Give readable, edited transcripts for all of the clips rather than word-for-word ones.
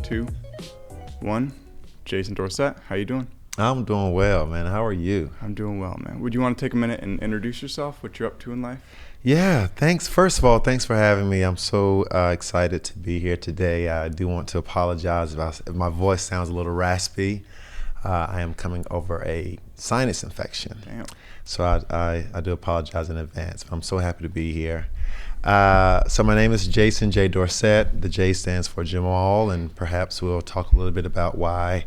2, 1. Jason Dorsett, how you doing? I'm doing well, man. How are you? I'm doing well, man. Would you want to take a minute and introduce yourself, what you're up to in life? Yeah, thanks. First of all, thanks for having me. I'm so excited to be here today. I do want to apologize if my voice sounds a little raspy. I am coming over a sinus infection. Damn. So I do apologize in advance, but I'm so happy to be here. So my name is Jason J. Dorsett. The J stands for Jamal, and perhaps we'll talk a little bit about why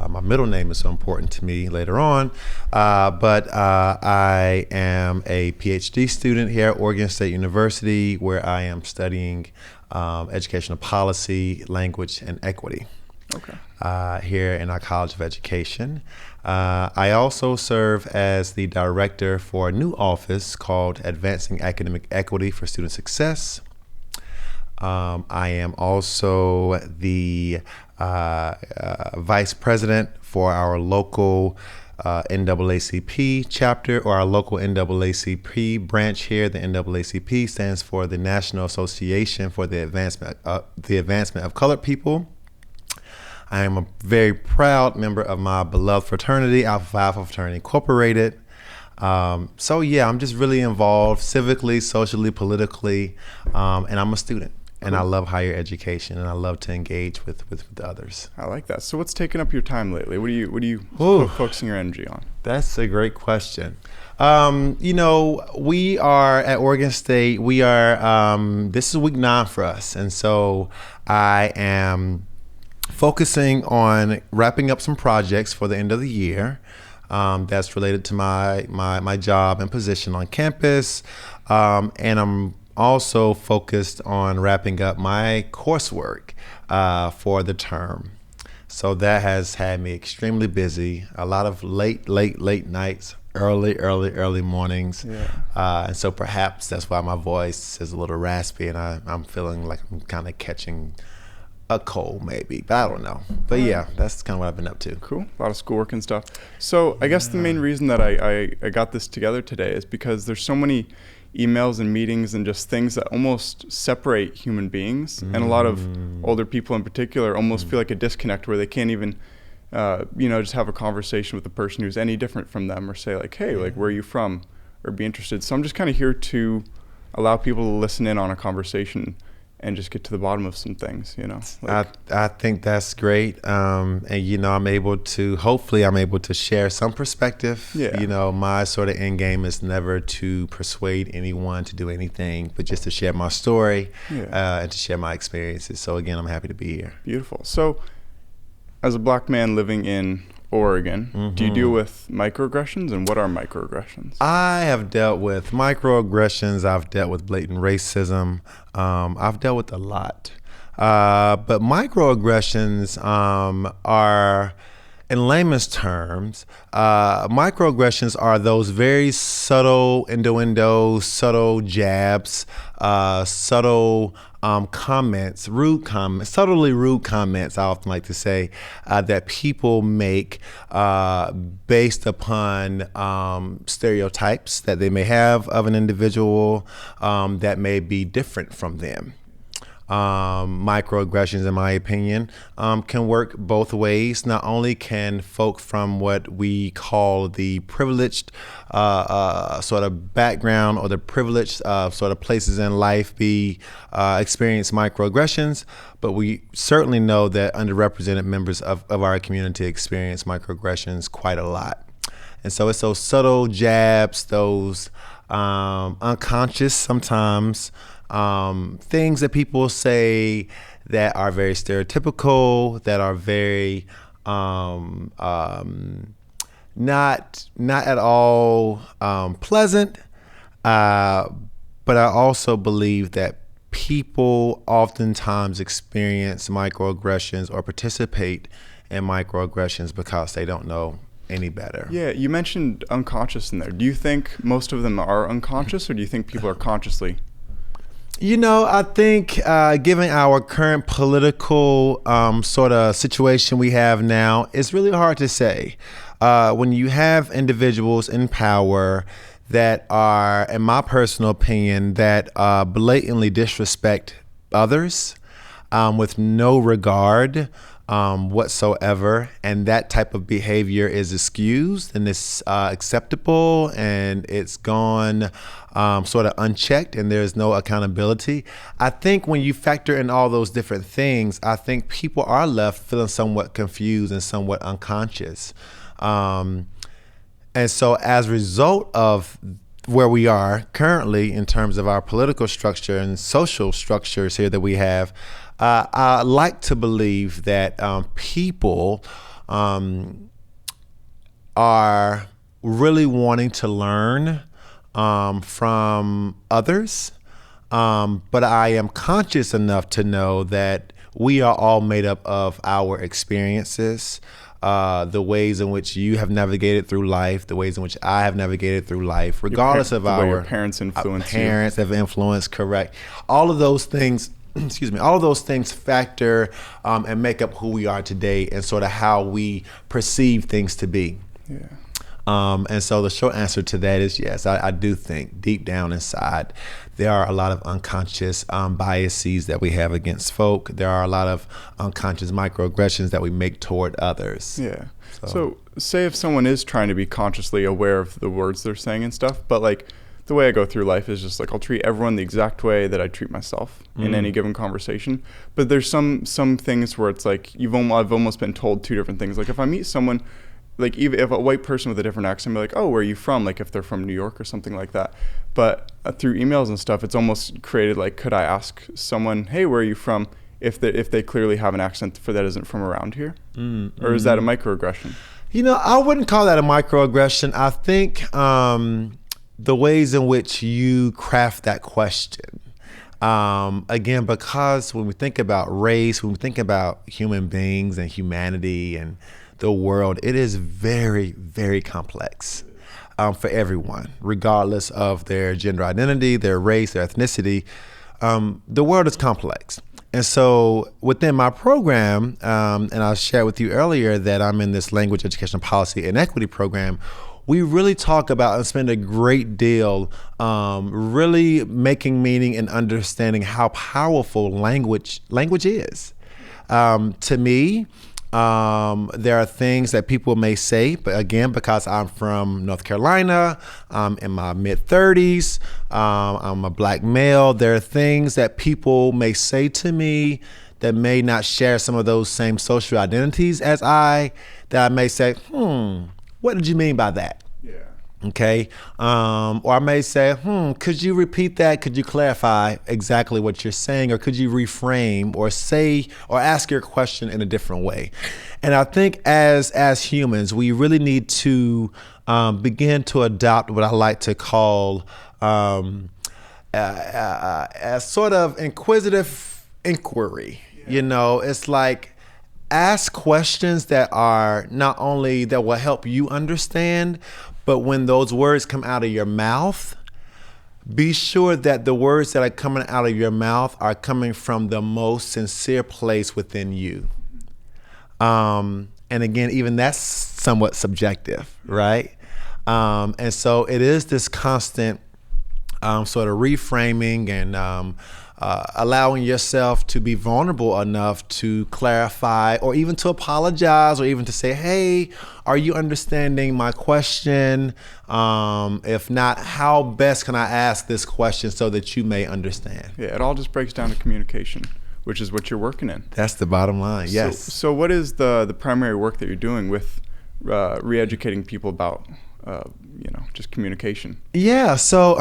my middle name is so important to me later on. But I am a PhD student here at Oregon State University, where I am studying educational policy, language, and equity. Okay. Here in our College of Education. I also serve as the director for a new office called Advancing Academic Equity for Student Success. I am also the vice president for our local NAACP chapter, or our local NAACP branch here. The NAACP stands for the National Association for the Advancement of Colored People. I am a very proud member of my beloved fraternity, Alpha Phi Alpha Fraternity Incorporated. So yeah, I'm just really involved civically, socially, politically, and I'm a student. And I love higher education, and I love to engage with others. I like that. So what's taking up your time lately? What are you focusing your energy on? That's a great question. We are at Oregon State. We are, this is week 9 for us. And so I am focusing on wrapping up some projects for the end of the year. That's related to my job and position on campus. And I'm also focused on wrapping up my coursework for the term. So that has had me extremely busy. A lot of late nights, early mornings. Yeah. And so perhaps that's why my voice is a little raspy, and I'm feeling like I'm kind of catching a cold maybe, but I don't know. But yeah, that's kind of what I've been up to. Cool. A lot of schoolwork and stuff. So I guess the main reason that I got this together today is because there's so many emails and meetings and just things that almost separate human beings. And a lot of older people in particular almost feel like a disconnect where they can't even, just have a conversation with a person who's any different from them, or say like, hey, like, where are you from? Or be interested. So I'm just kind of here to allow people to listen in on a conversation and just get to the bottom of some things, I think that's great. And, I'm able to share some perspective. Yeah. My sort of end game is never to persuade anyone to do anything, but just to share my story and to share my experiences. So again, I'm happy to be here. Beautiful. So as a Black man living in Oregon, do you deal with microaggressions, and what are microaggressions? I have dealt with microaggressions. I've dealt with blatant racism. I've dealt with a lot. But microaggressions are, in layman's terms, microaggressions are those very subtle innuendos, subtle jabs, subtle comments, subtly rude comments, I often like to say, that people make based upon stereotypes that they may have of an individual that may be different from them. Microaggressions, in my opinion, can work both ways. Not only can folk from what we call the privileged sort of background, or the privileged sort of places in life experience microaggressions, but we certainly know that underrepresented members of our community experience microaggressions quite a lot. And so it's those subtle jabs, those unconscious sometimes things that people say that are very stereotypical, that are very not at all pleasant. But I also believe that people oftentimes experience microaggressions or participate in microaggressions because they don't know any better. Yeah, you mentioned unconscious in there. Do you think most of them are unconscious, or do you think people are consciously? I think given our current political sort of situation we have now, it's really hard to say. When you have individuals in power that are, in my personal opinion, that blatantly disrespect others, with no regard whatsoever, and that type of behavior is excused and it's acceptable, and it's gone sort of unchecked, and there's no accountability. I think when you factor in all those different things, I think people are left feeling somewhat confused and somewhat unconscious. And so as a result of where we are currently in terms of our political structure and social structures here that we have, I like to believe that people are really wanting to learn from others, but I am conscious enough to know that we are all made up of our experiences, the ways in which you have navigated through life, the ways in which I have navigated through life, regardless of your parents influence parents have influenced, correct. All of those things, excuse me, all of those things factor and make up who we are today and sort of how we perceive things to be. Yeah. And so the short answer to that is yes, I do think deep down inside there are a lot of unconscious biases that we have against folk. There are a lot of unconscious microaggressions that we make toward others. Yeah. So say if someone is trying to be consciously aware of the words they're saying and stuff, but like the way I go through life is just like I'll treat everyone the exact way that I treat myself in any given conversation. But there's some things where it's like I've almost been told two different things. Like if I meet someone, like even if a white person with a different accent, be like, oh, where are you from? Like if they're from New York or something like that. But through emails and stuff, it's almost created like, could I ask someone, hey, where are you from? If they clearly have an accent that isn't from around here, or is that a microaggression? You know, I wouldn't call that a microaggression. I think the ways in which you craft that question, again, because when we think about race, when we think about human beings and humanity and the world, it is very, very complex for everyone, regardless of their gender identity, their race, their ethnicity. The world is complex. And so within my program, and I shared with you earlier that I'm in this language education policy and equity program, we really talk about and spend a great deal really making meaning and understanding how powerful language is. To me, there are things that people may say, but again, because I'm from North Carolina, I'm in my mid-30s, I'm a black male, there are things that people may say to me that may not share some of those same social identities as that I may say, what did you mean by that? Yeah. Okay. Or I may say, could you repeat that? Could you clarify exactly what you're saying? Or could you reframe or say or ask your question in a different way? And I think as humans, we really need to begin to adopt what I like to call a sort of inquisitive inquiry. Yeah. You know, it's like ask questions that are not only that will help you understand, but when those words come out of your mouth, be sure that the words that are coming out of your mouth are coming from the most sincere place within you. And again, even that's somewhat subjective, right? And so it is this constant sort of reframing and allowing yourself to be vulnerable enough to clarify or even to apologize or even to say, hey, are you understanding my question? If not, how best can I ask this question so that you may understand? Yeah, it all just breaks down to communication, which is what you're working in. That's the bottom line, yes. So what is the primary work that you're doing with re-educating people about just communication? Yeah, so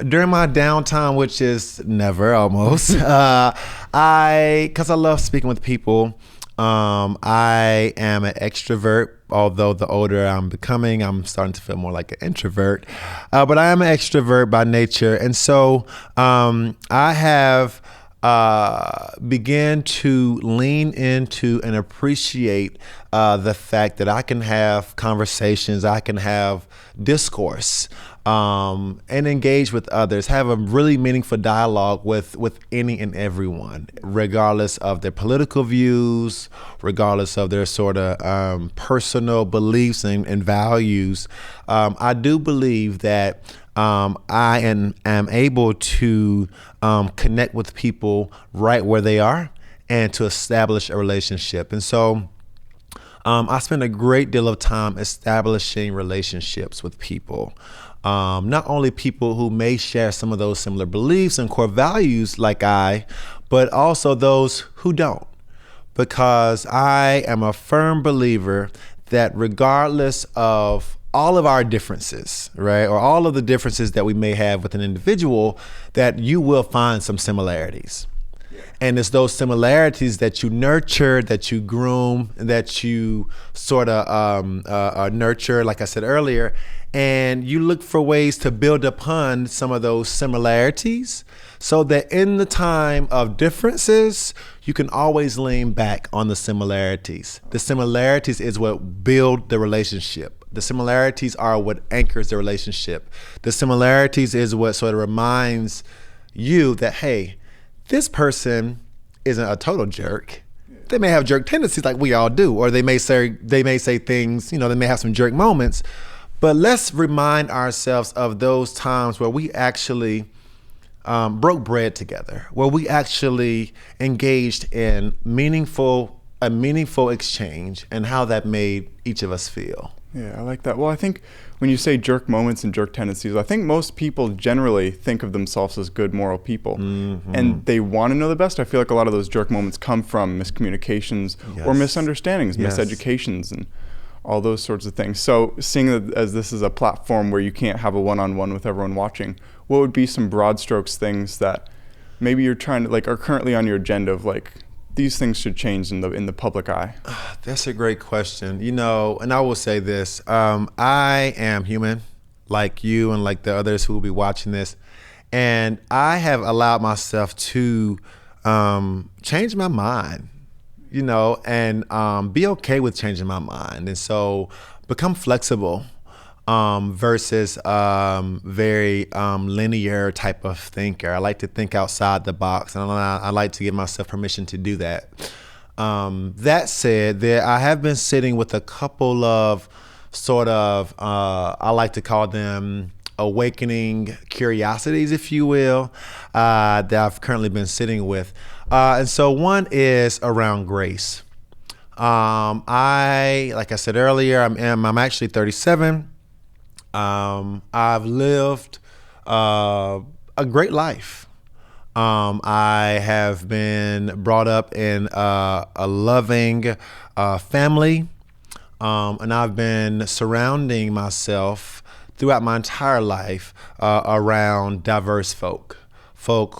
during my downtime, which is never almost, because I love speaking with people, I am an extrovert, although the older I'm becoming, I'm starting to feel more like an introvert, but I am an extrovert by nature. And so I have began to lean into and appreciate the fact that I can have conversations, I can have discourse, and engage with others, have a really meaningful dialogue with any and everyone, regardless of their political views, regardless of their sort of personal beliefs and values. I do believe that I am able to connect with people right where they are and to establish a relationship. And so I spend a great deal of time establishing relationships with people. Not only people who may share some of those similar beliefs and core values like but also those who don't. Because I am a firm believer that regardless of all of our differences, right, or all of the differences that we may have with an individual, that you will find some similarities. And it's those similarities that you nurture, that you groom, that you sort of nurture, like I said earlier, and you look for ways to build upon some of those similarities so that in the time of differences, you can always lean back on the similarities. The similarities is what build the relationship. The similarities are what anchors the relationship. The similarities is what sort of reminds you that, hey, this person isn't a total jerk. They may have jerk tendencies like we all do, or they may say things, they may have some jerk moments, but let's remind ourselves of those times where we actually broke bread together, where we actually engaged in a meaningful exchange and how that made each of us feel. Yeah, I like that. Well, I think when you say jerk moments and jerk tendencies, I think most people generally think of themselves as good moral people, and they want to know the best. I feel like a lot of those jerk moments come from miscommunications or misunderstandings, miseducations, and all those sorts of things. So seeing that as this is a platform where you can't have a one-on-one with everyone watching, what would be some broad strokes things that maybe you're trying to, are currently on your agenda of these things should change in the public eye? That's a great question. And I will say this, I am human like you and like the others who will be watching this. And I have allowed myself to change my mind, and be okay with changing my mind. And so become flexible versus very linear type of thinker. I like to think outside the box, and I like to give myself permission to do that. That said, I have been sitting with a couple of sort of, I like to call them awakening curiosities, if you will, that I've currently been sitting with. And so one is around grace. Like I said earlier, I'm actually 37. I've lived a great life. I have been brought up in a loving family, and I've been surrounding myself throughout my entire life around diverse folk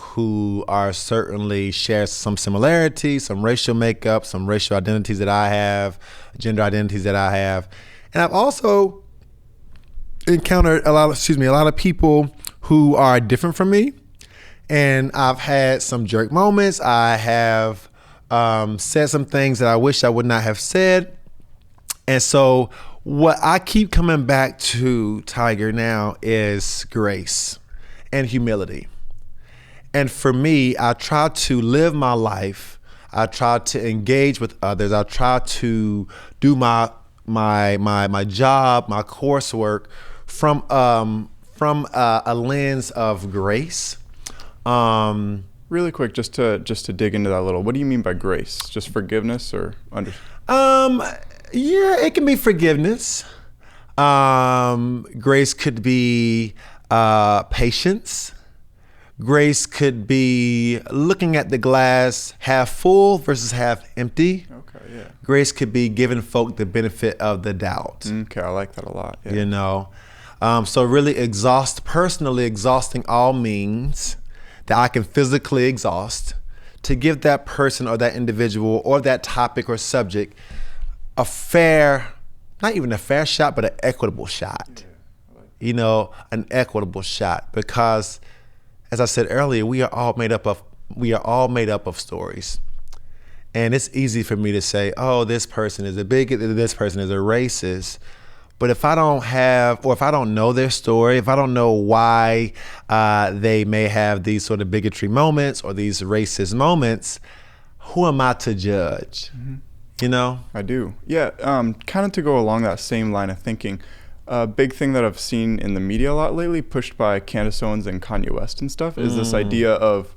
who are certainly share some similarities, some racial makeup, some racial identities that I have, gender identities that I have. And I've also encountered a lot of people who are different from me. And I've had some jerk moments. I have said some things that I wish I would not have said. And so what I keep coming back to, Tiger, now is grace and humility. And for me, I try to live my life. I try to engage with others. I try to do my job, my coursework from a lens of grace. Really quick, just to dig into that a little. What do you mean by grace? Just forgiveness or Yeah, it can be forgiveness. Grace could be patience. Grace could be looking at the glass half full versus half empty. Okay, yeah. Grace could be giving folk the benefit of the doubt. Okay, I like that a lot. Yeah. So really personally exhausting all means that I can physically exhaust to give that person or that individual or that topic or subject a fair, not even a fair shot, but an equitable shot. Yeah, an equitable shot, because as I said earlier, we are all made up of stories. And it's easy for me to say, oh, this person is a bigot, this person is a racist. But if I don't know their story, if I don't know why they may have these sort of bigotry moments or these racist moments, who am I to judge? Mm-hmm. I do. Yeah, kind of to go along that same line of thinking, a big thing that I've seen in the media a lot lately, pushed by Candace Owens and Kanye West and stuff, is this idea of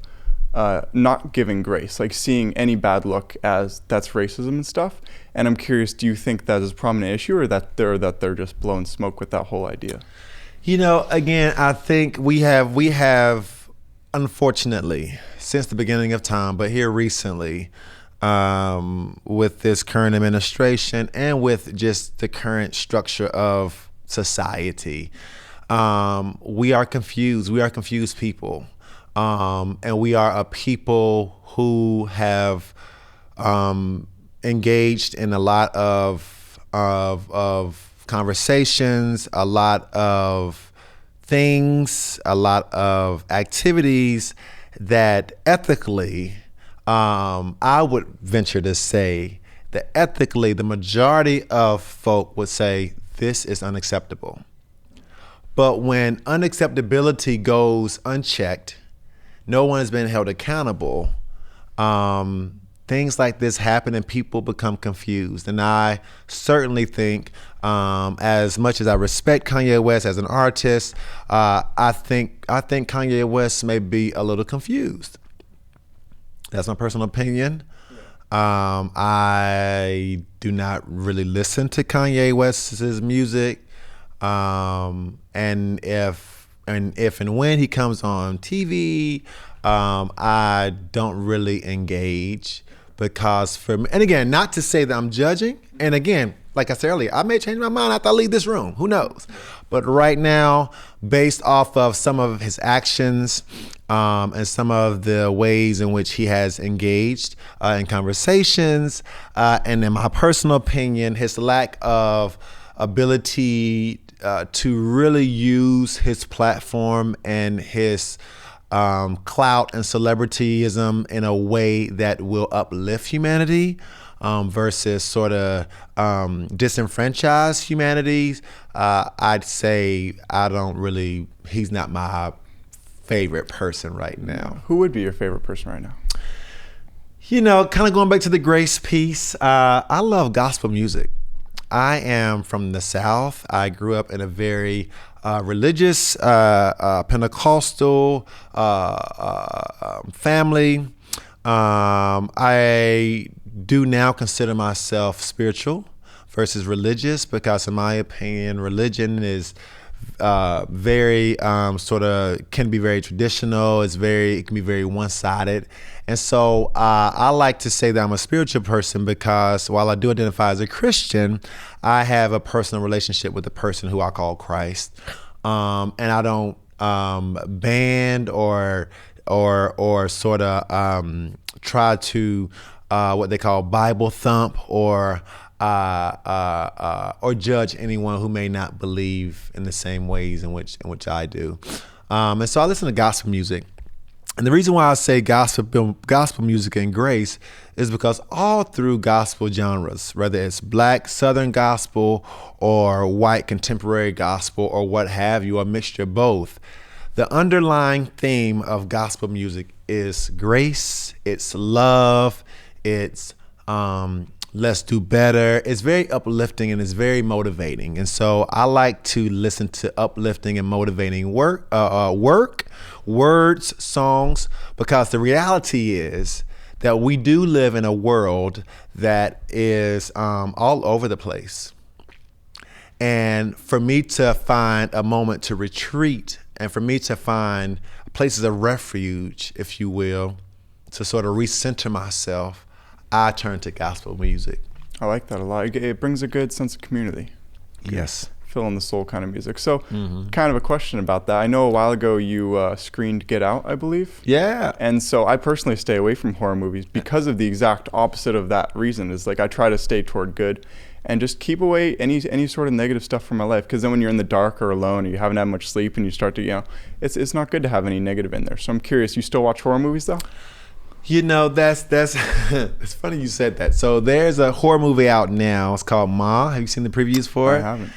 not giving grace, like seeing any bad look as that's racism and stuff. And I'm curious, do you think that is a prominent issue, or that they're just blowing smoke with that whole idea? Again, I think we have unfortunately since the beginning of time, but here recently, with this current administration and with just the current structure of society, we are confused. We are confused people. And we are a people who have engaged in a lot of conversations, a lot of things, a lot of activities that ethically, I would venture to say that ethically, the majority of folk would say this is unacceptable. But when unacceptability goes unchecked, no one has been held accountable, things like this happen and people become confused. And I certainly think, as much as I respect Kanye West as an artist, I think Kanye West may be a little confused. That's my personal opinion. I do not really listen to Kanye West's music. And if and when he comes on TV, I don't really engage, because for me, and again, not to say that I'm judging, and again, like I said earlier, I may change my mind after I leave this room, who knows? But right now, based off of some of his actions, and some of the ways in which he has engaged in conversations, and in my personal opinion, his lack of ability to really use his platform and his clout and celebrityism in a way that will uplift humanity, versus sort of disenfranchise humanity, I'd say he's not my favorite person right now. Who would be your favorite person right now? Kind of going back to the grace piece, I love gospel music. I am from the South. I grew up in a very religious, Pentecostal family. I do now consider myself spiritual versus religious, because in my opinion, religion is very can be very traditional. It can be very one-sided. And so I like to say that I'm a spiritual person, because while I do identify as a Christian, I have a personal relationship with the person who I call Christ. And I don't band or sort of try to what they call Bible thump or judge anyone who may not believe in the same ways in which I do. And so I listen to gospel music. And the reason why I say gospel music and grace is because all through gospel genres, whether it's black Southern gospel or white contemporary gospel or what have you, a mixture of both, the underlying theme of gospel music is grace, it's love, it's let's do better. It's very uplifting and it's very motivating. And so I like to listen to uplifting and motivating words, songs, because the reality is that we do live in a world that is all over the place. And for me to find a moment to retreat and for me to find places of refuge, if you will, to sort of recenter myself, I turn to gospel music. I like that a lot. It brings a good sense of community. Yes. Fill in the soul kind of music. So kind of a question about that. I know a while ago you screened Get Out, I believe. Yeah. And so I personally stay away from horror movies because of the exact opposite of that reason. Is like I try to stay toward good and just keep away any sort of negative stuff from my life. Because then when you're in the dark or alone or you haven't had much sleep and you start to, it's not good to have any negative in there. So I'm curious, you still watch horror movies though? That's it's funny you said that. So there's a horror movie out now. It's called Ma. Have you seen the previews for it? I haven't.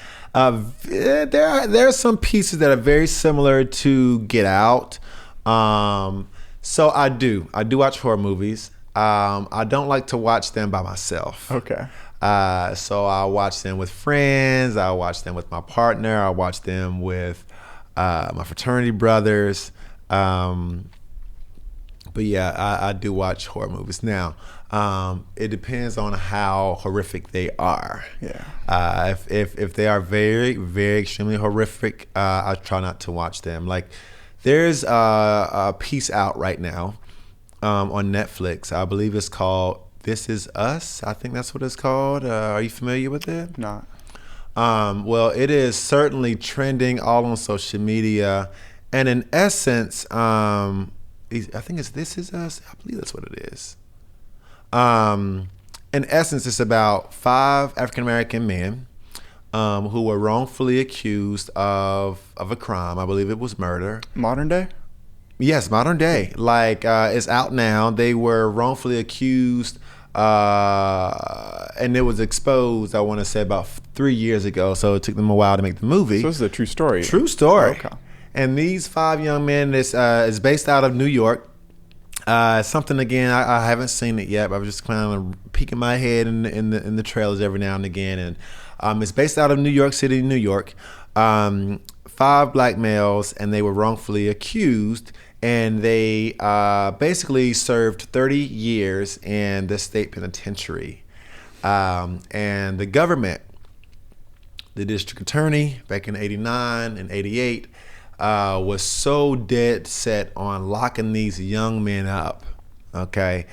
There are some pieces that are very similar to Get Out. So I do watch horror movies. I don't like to watch them by myself. Okay. So I watch them with friends. I watch them with my partner. I watch them with my fraternity brothers. But yeah, I do watch horror movies. Now, it depends on how horrific they are. Yeah. If they are very, very extremely horrific, I try not to watch them. Like, there's a piece out right now on Netflix. I believe it's called This Is Us. I think that's what it's called. Are you familiar with it? Not. Well, it is certainly trending all on social media. And in essence, I think it's This Is Us. I believe that's what it is. In essence, it's about 5 African-American men who were wrongfully accused of a crime. I believe it was murder. Modern day? Yes, modern day. Like, it's out now. They were wrongfully accused, and it was exposed, I want to say, about 3 years ago. So it took them a while to make the movie. So this is a true story. True story. Okay. And these 5 young men is based out of New York. Something, again, I haven't seen it yet, but I was just kind of peeking my head in the trailers every now and again. And it's based out of New York City, New York. 5 black males, and they were wrongfully accused. And they basically served 30 years in the state penitentiary. And the government, the district attorney back in 89 and 88, was so dead set on locking these young men up, okay,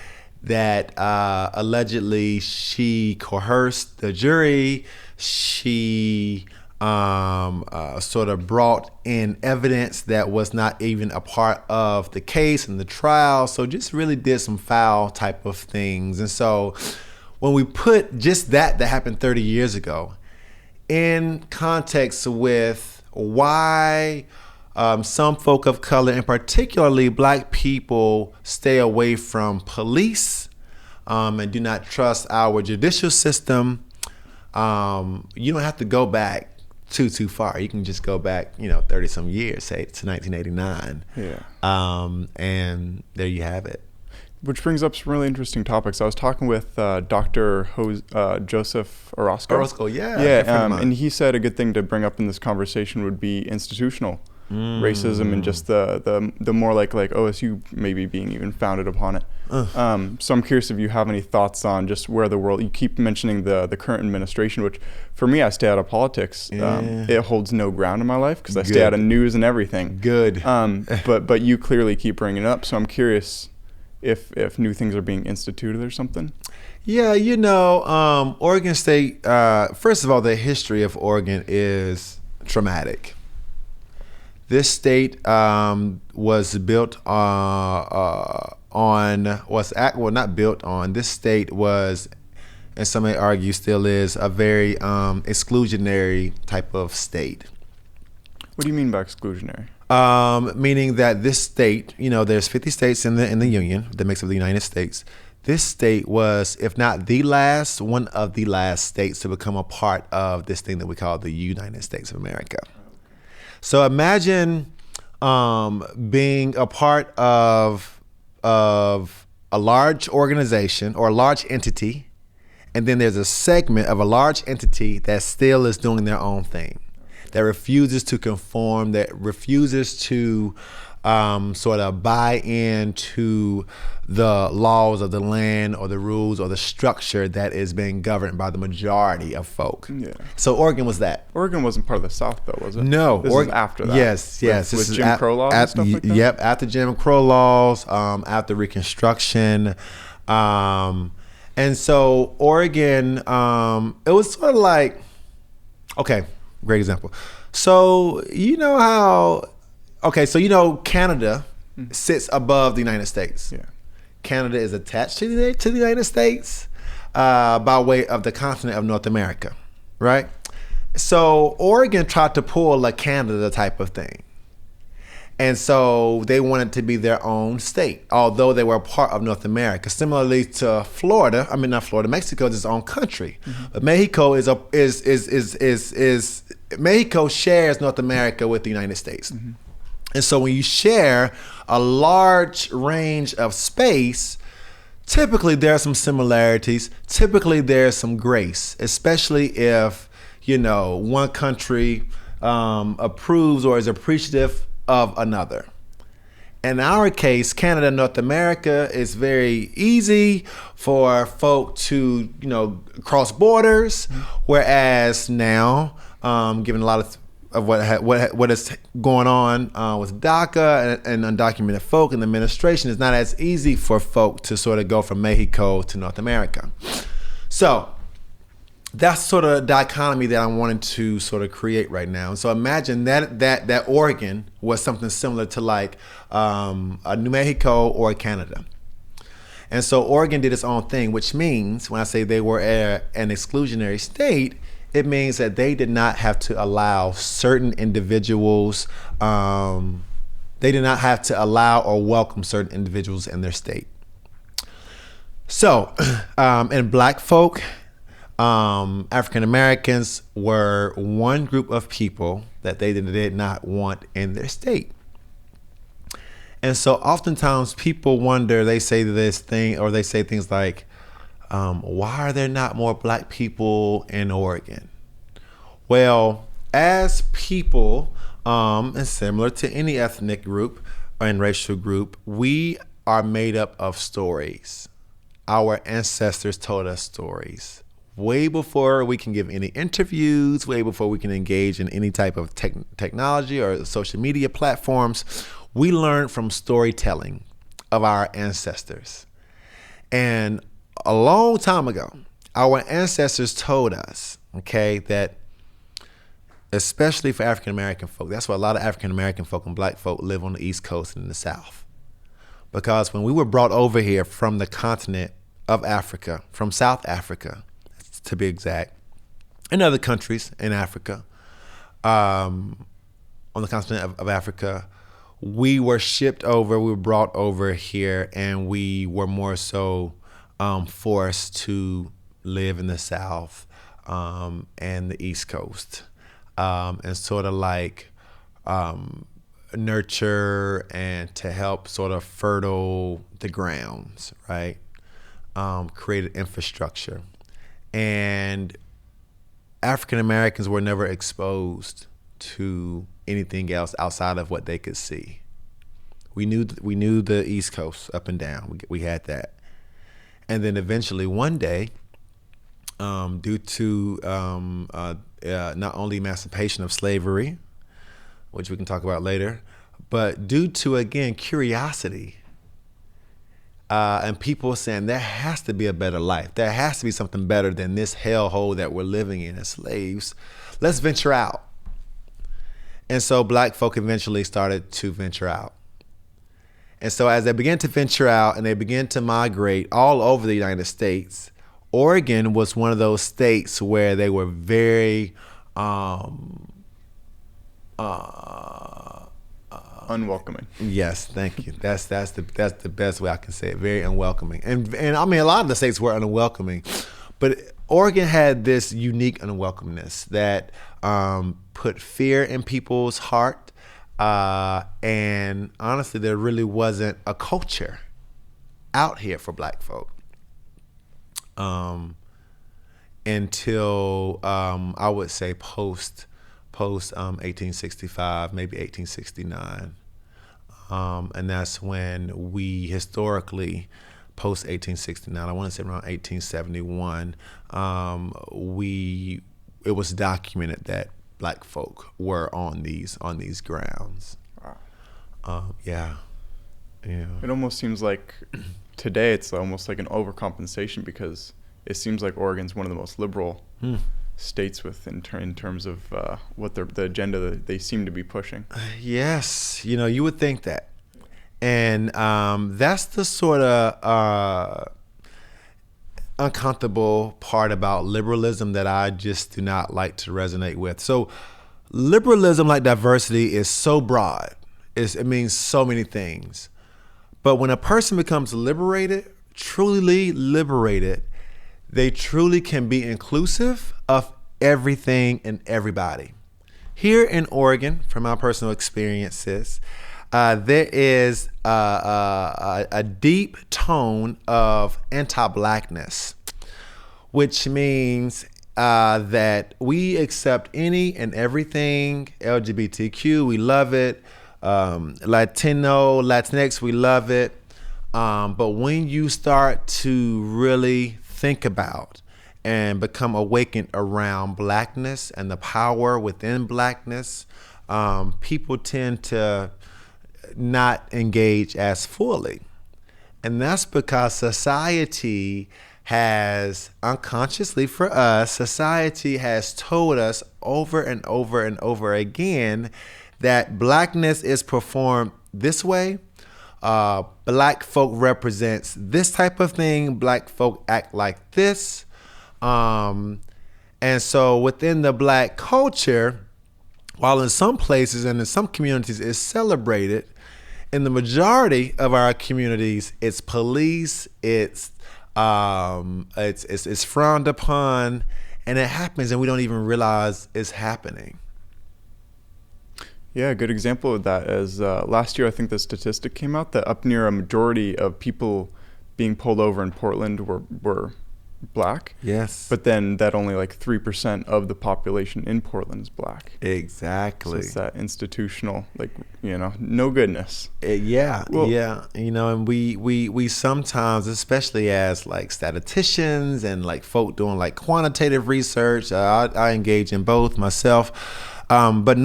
that allegedly she coerced the jury. She sort of brought in evidence that was not even a part of the case and the trial. So just really did some foul type of things. And so when we put just that happened 30 years ago in context with why some folk of color, and particularly black people, stay away from police and do not trust our judicial system, you don't have to go back too far. You can just go back, 30 some years, say to 1989. Yeah. And there you have it. Which brings up some really interesting topics. I was talking with Dr. Joseph Orozco. Orozco, yeah. Yeah, and he said a good thing to bring up in this conversation would be institutional racism, and just the more like OSU maybe being even founded upon it. So I'm curious if you have any thoughts on just where the world, you keep mentioning the current administration, which for me, I stay out of politics. It holds no ground in my life because I stay out of news and everything. Good. But you clearly keep bringing it up, so I'm curious if new things are being instituted or something. Yeah, Oregon State, first of all, the history of Oregon is traumatic. This state was built this state was, and some may argue still is, a very exclusionary type of state. What do you mean by exclusionary? Meaning that this state, there's 50 states in the Union that makes up the United States. This state was, if not the last, one of the last states to become a part of this thing that we call the United States of America. So imagine being a part of a large organization or a large entity, and then there's a segment of a large entity that still is doing their own thing, that refuses to conform, that refuses to sort of buy into the laws of the land or the rules or the structure that is being governed by the majority of folk. Yeah. So Oregon was that. Oregon wasn't part of the South, though, was it? No. This is after that. Yes. With Jim Crow laws and stuff like that? Yep, after Jim Crow laws, after Reconstruction. And so Oregon, it was sort of like, okay, great example. So Canada sits above the United States. Yeah. Canada is attached to the United States by way of the continent of North America, right? So Oregon tried to pull a Canada type of thing. And so they wanted to be their own state, although they were a part of North America. Similarly to Mexico is its own country. Mm-hmm. But Mexico Mexico shares North America with the United States. Mm-hmm. And so when you share a large range of space, typically there are some similarities. Typically there's some grace, especially if, one country approves or is appreciative of another. In our case, Canada, North America, is very easy for folk to, cross borders. Whereas now, given a lot of what is going on with DACA and undocumented folk and the administration, it's not as easy for folk to sort of go from Mexico to North America. So that's sort of a dichotomy that I'm wanting to sort of create right now. And so imagine that Oregon was something similar to like a New Mexico or a Canada. And so Oregon did its own thing, which means when I say they were an exclusionary state, it means that they did not have to allow certain individuals, they did not have to allow or welcome certain individuals in their state. So, and Black folk, African Americans were one group of people that they did not want in their state. And so oftentimes people wonder, they say this thing, or they say things like, why are there not more Black people in Oregon? Well, as people, and similar to any ethnic group and racial group, we are made up of stories. Our ancestors told us stories. Way before we can give any interviews, way before we can engage in any type of technology or social media platforms, we learned from storytelling of our ancestors. And a long time ago, our ancestors told us, okay, that especially for African American folk, that's why a lot of African American folk and Black folk live on the East Coast and in the South. Because when we were brought over here from the continent of Africa, from South Africa, to be exact, and other countries in Africa, on the continent of Africa, we were shipped over, we were brought over here, and we were more so forced to live in the South and the East Coast, and sort of like nurture and to help sort of fertile the grounds, right? Create an infrastructure. And African Americans were never exposed to anything else outside of what they could see. We knew the East Coast up and down. We had that. And then eventually one day, due to not only emancipation of slavery, which we can talk about later, but due to, again, curiosity, and people saying there has to be a better life. There has to be something better than this hellhole that we're living in as slaves. Let's venture out. And so Black folk eventually started to venture out. And so as they began to venture out and they began to migrate all over the United States, Oregon was one of those states where they were very unwelcoming. Yes, thank you. That's the best way I can say it. Very unwelcoming. And I mean, a lot of the states were unwelcoming, but Oregon had this unique unwelcomeness that put fear in people's heart. And honestly, there really wasn't a culture out here for Black folk until I would say post 1865, maybe 1869. And that's when we historically, post 1869, I want to say around 1871, it was documented that Black folk were on these grounds. Wow. Yeah. It almost seems like today it's almost like an overcompensation because it seems like Oregon's one of the most liberal states with in terms of what the agenda that they seem to be pushing. Yes, you would think that, and that's the sort of uncomfortable part about liberalism that I just do not like to resonate with. So liberalism, like diversity, is so broad. It means so many things. But when a person becomes liberated, truly liberated, they truly can be inclusive of everything and everybody. Here in Oregon, from my personal experiences, there is a deep tone of anti-Blackness, which means that we accept any and everything LGBTQ. We love it. Latino, Latinx, we love it. But when you start to really think about and become awakened around Blackness and the power within Blackness, people tend to not engage as fully. And that's because society has, unconsciously for us, society has told us over and over and over again that Blackness is performed this way. Black folk represents this type of thing. Black folk act like this. And so within the Black culture, while in some places and in some communities it's celebrated, in the majority of our communities, it's policed, it's frowned upon, and it happens and we don't even realize it's happening. Yeah, a good example of that is last year I think the statistic came out that up near a majority of people being pulled over in Portland were Black. Yes. But then that only like 3% of the population in Portland is Black. Exactly. So it's that institutional, like, no goodness. Yeah. And we sometimes, especially as like statisticians and like folk doing like quantitative research, I engage in both myself. But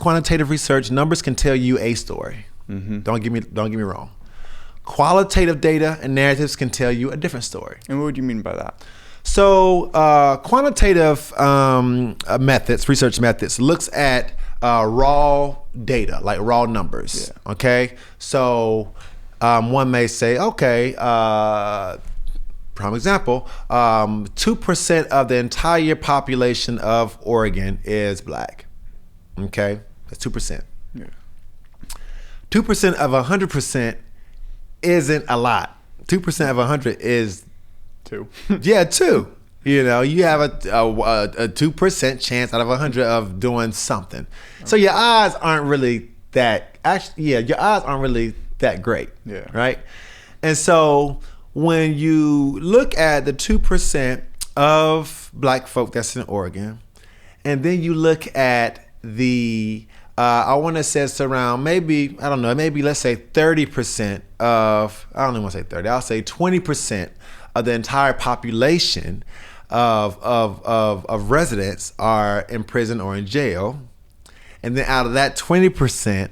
quantitative research, numbers can tell you a story. Mm-hmm. Don't get me wrong. Qualitative data and narratives can tell you a different story. And what would you mean by that? So quantitative research methods, looks at raw data, like raw numbers. Yeah. Okay. So one may say, okay, prime example, 2% of the entire population of Oregon is Black. Okay, that's 2%. Yeah. 2% of 100% isn't a lot. 2% of 100 is 2. Yeah, 2. You have a 2% chance out of 100 of doing something. Okay. So your odds aren't really that. Your odds aren't really that great. Yeah. Right. And so when you look at the 2% of Black folk that's in Oregon, and then you look at the I want to say it's around maybe let's say 30% of, I don't even want to say 30, I'll say 20% of the entire population of residents are in prison or in jail. And then out of that 20%,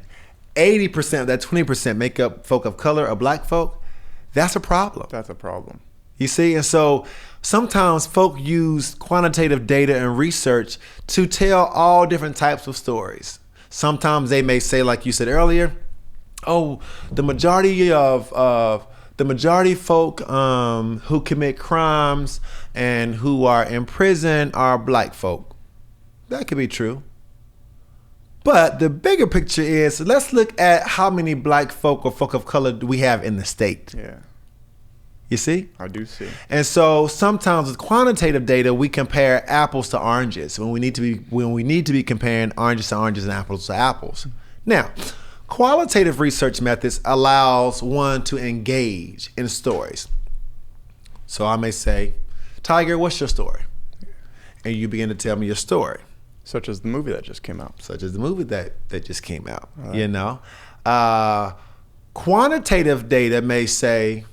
80% of that 20% make up folk of color or Black folk. That's a problem. That's a problem. You see? And so sometimes folk use quantitative data and research to tell all different types of stories. Sometimes they may say, like you said earlier, oh, the majority folk who commit crimes and who are in prison are Black folk. That could be true. But the bigger picture is, let's look at how many Black folk or folk of color do we have in the state. Yeah. You see? I do see. And so sometimes with quantitative data, we compare apples to oranges when we need to be comparing oranges to oranges and apples to apples. Now, qualitative research methods allows one to engage in stories. So I may say, Tiger, what's your story? And you begin to tell me your story. Such as the movie that just came out. Right. Quantitative data may say,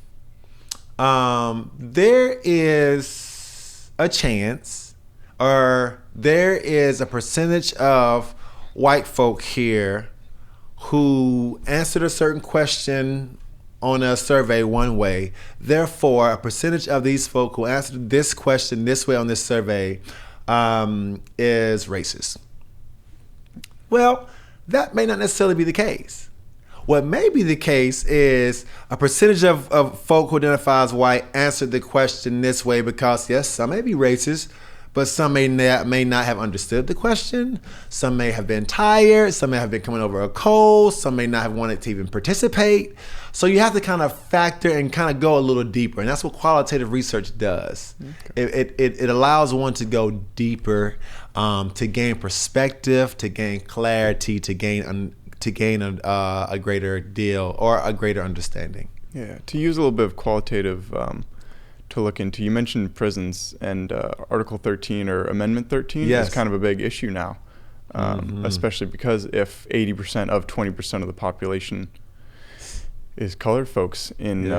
there is a chance, or there is a percentage of white folk here who answered a certain question on a survey one way. Therefore, a percentage of these folk who answered this question this way on this survey is racist. Well, that may not necessarily be the case. What may be the case is a percentage of folk who identify as white answered the question this way because, yes, some may be racist, but some may not have understood the question. Some may have been tired. Some may have been coming over a cold. Some may not have wanted to even participate. So you have to kind of factor and kind of go a little deeper. And that's what qualitative research does. Okay. It allows one to go deeper, to gain perspective, to gain clarity, to gain a greater deal or a greater understanding. Yeah, to use a little bit of qualitative to look into, you mentioned prisons and Article 13 or Amendment 13 yes. is kind of a big issue now. especially because if 80% of 20% of the population is colored folks in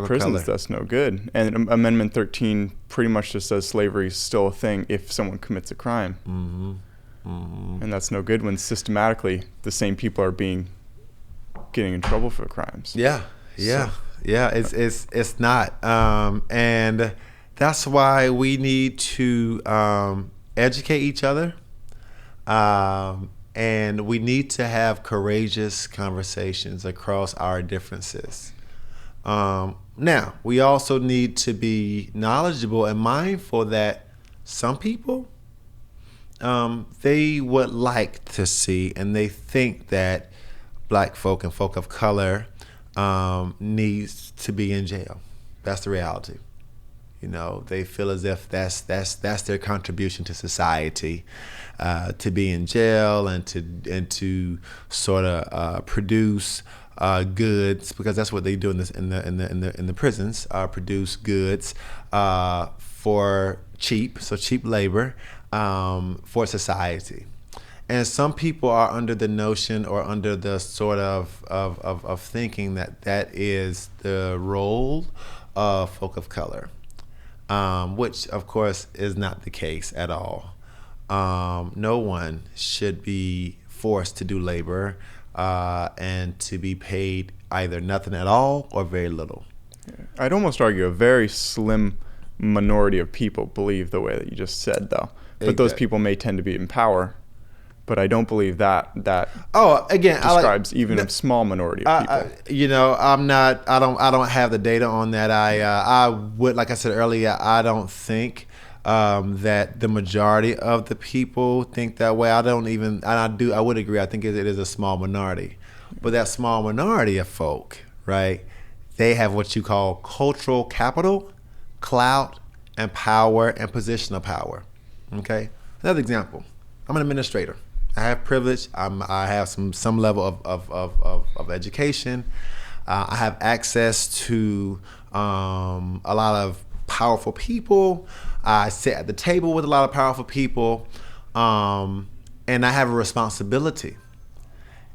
prisons, that's no good. And Amendment 13 pretty much just says slavery is still a thing if someone commits a crime. And that's no good when systematically the same people are getting in trouble for crimes. It's not, and that's why we need to educate each other, and we need to have courageous conversations across our differences. Now, we also need to be knowledgeable and mindful that some people, they would like to see and they think that Black folk and folk of color needs to be in jail. That's the reality. You know, they feel as if that's their contribution to society, to be in jail and to sort of produce goods, because that's what they do in the prisons, produce goods for cheap labor for society. And some people are under the notion or under the sort of thinking that is the role of folk of color, which of course is not the case at all. No one should be forced to do labor and to be paid either nothing at all or very little. I'd almost argue a very slim minority of people believe the way that you just said, though. But those people may tend to be in power. But I don't believe that describes even a small minority of people. I don't have the data on that. I would, like I said earlier, I don't think that the majority of the people think that way. I would agree. I think it is a small minority. But that small minority of folk, right, they have what you call cultural capital, clout, and power, and positional power. Okay? Another example. I'm an administrator. I have privilege. I have some level of education. I have access to a lot of powerful people. I sit at the table with a lot of powerful people, and I have a responsibility.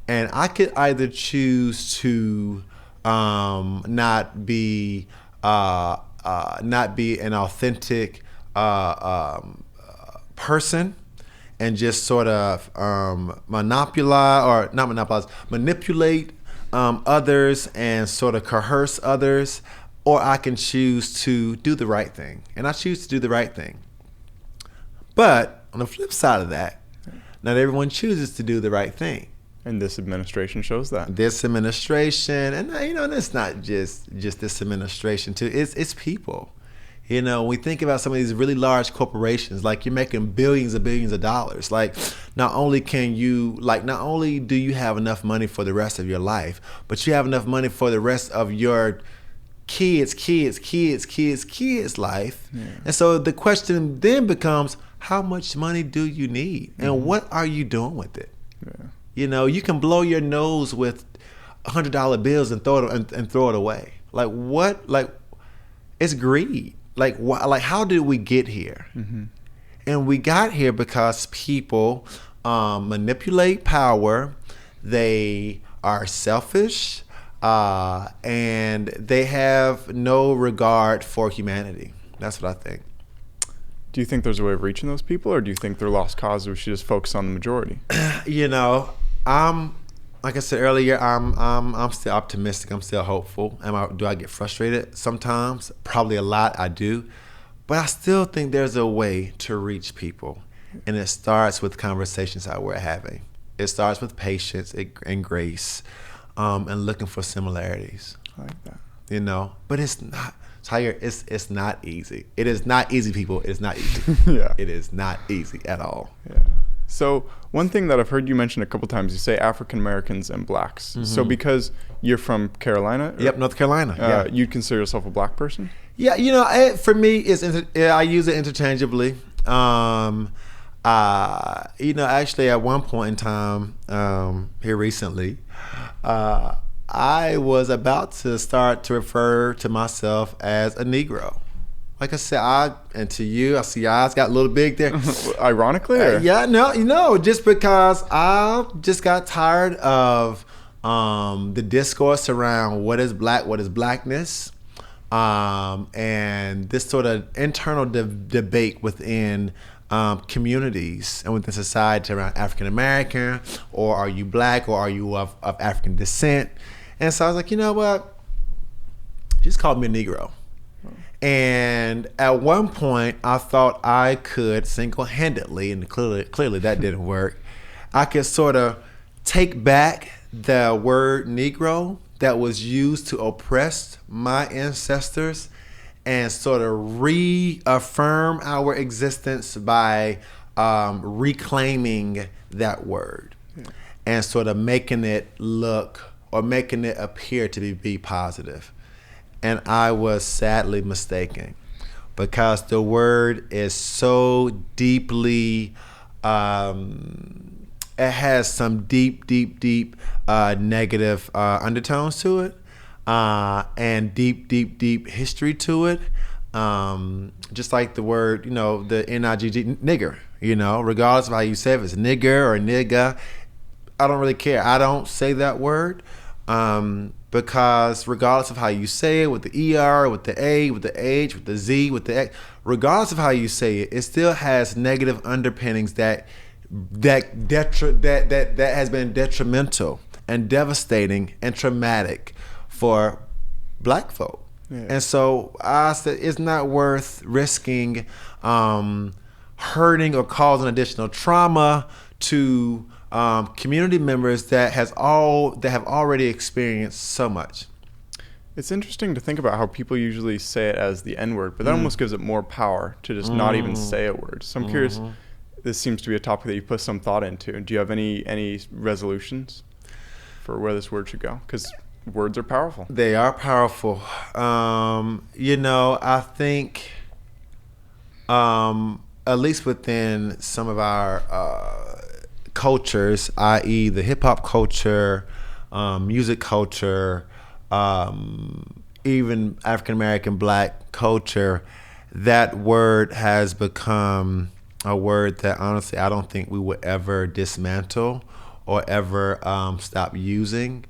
And I could either choose to not be an authentic person and just sort of manipulate others and sort of coerce others, or I can choose to do the right thing. And I choose to do the right thing. But on the flip side of that, not everyone chooses to do the right thing. And this administration shows that. This administration, and it's not just this administration too. It's people. We think about some of these really large corporations, like you're making billions of dollars. Like not only do you have enough money for the rest of your life, but you have enough money for the rest of your kids' life. Yeah. And so the question then becomes, how much money do you need? And what are you doing with it? Yeah. You can blow your nose with $100 bills and throw it away. Like what? Like it's greed. Like how did we get here? Mm-hmm. And we got here because people manipulate power. They are selfish, and they have no regard for humanity. That's what I think. Do you think there's a way of reaching those people, or do you think they're lost cause? We should just focus on the majority. Like I said earlier, I'm still optimistic. I'm still hopeful. Do I get frustrated sometimes? Probably a lot. I do, but I still think there's a way to reach people, and it starts with conversations that we're having. It starts with patience and grace, and looking for similarities. I like that. But it's not. Tyre, it's not easy. It is not easy, people. It is not easy. Yeah. It is not easy at all. Yeah. So one thing that I've heard you mention a couple times, you say African Americans and blacks. Mm-hmm. So because you're from Carolina? Yep, North Carolina. You'd consider yourself a black person? Yeah, for me, I use it interchangeably. Actually at one point in time, here recently, I was about to start to refer to myself as a Negro. like I said, and to you, I see your eyes got a little big there. Ironically? Or? Yeah, no, just because I just got tired of the discourse around what is black, what is blackness, and this sort of internal debate within communities and within society around African American, or are you black, or are you of African descent? And so I was like, you know what? Just call me a Negro. And at one point, I thought I could single-handedly, and clearly that didn't work, I could sort of take back the word Negro that was used to oppress my ancestors and sort of reaffirm our existence by reclaiming that word and sort of making it look or making it appear to be positive. And I was sadly mistaken, because the word is so deeply, it has some deep negative undertones to it, and deep history to it. Just like the word, the N-I-G-G, nigger, regardless of how you say it, if it's nigger or nigga, I don't really care. I don't say that word. Because regardless of how you say it, with the ER, with the A, with the H, with the Z, with the X, regardless of how you say it, it still has negative underpinnings that has been detrimental and devastating and traumatic for black folk. Yeah. And so I said it's not worth risking hurting or causing additional trauma to community members that have already experienced so much. It's interesting to think about how people usually say it as the N-word, but that almost gives it more power to just not even say a word. So I'm curious, this seems to be a topic that you put some thought into. Do you have any resolutions for where this word should go? Because words are powerful. They are powerful. I think at least within some of our cultures, i.e. the hip-hop culture, music culture, even African-American black culture, that word has become a word that honestly I don't think we would ever dismantle or ever stop using,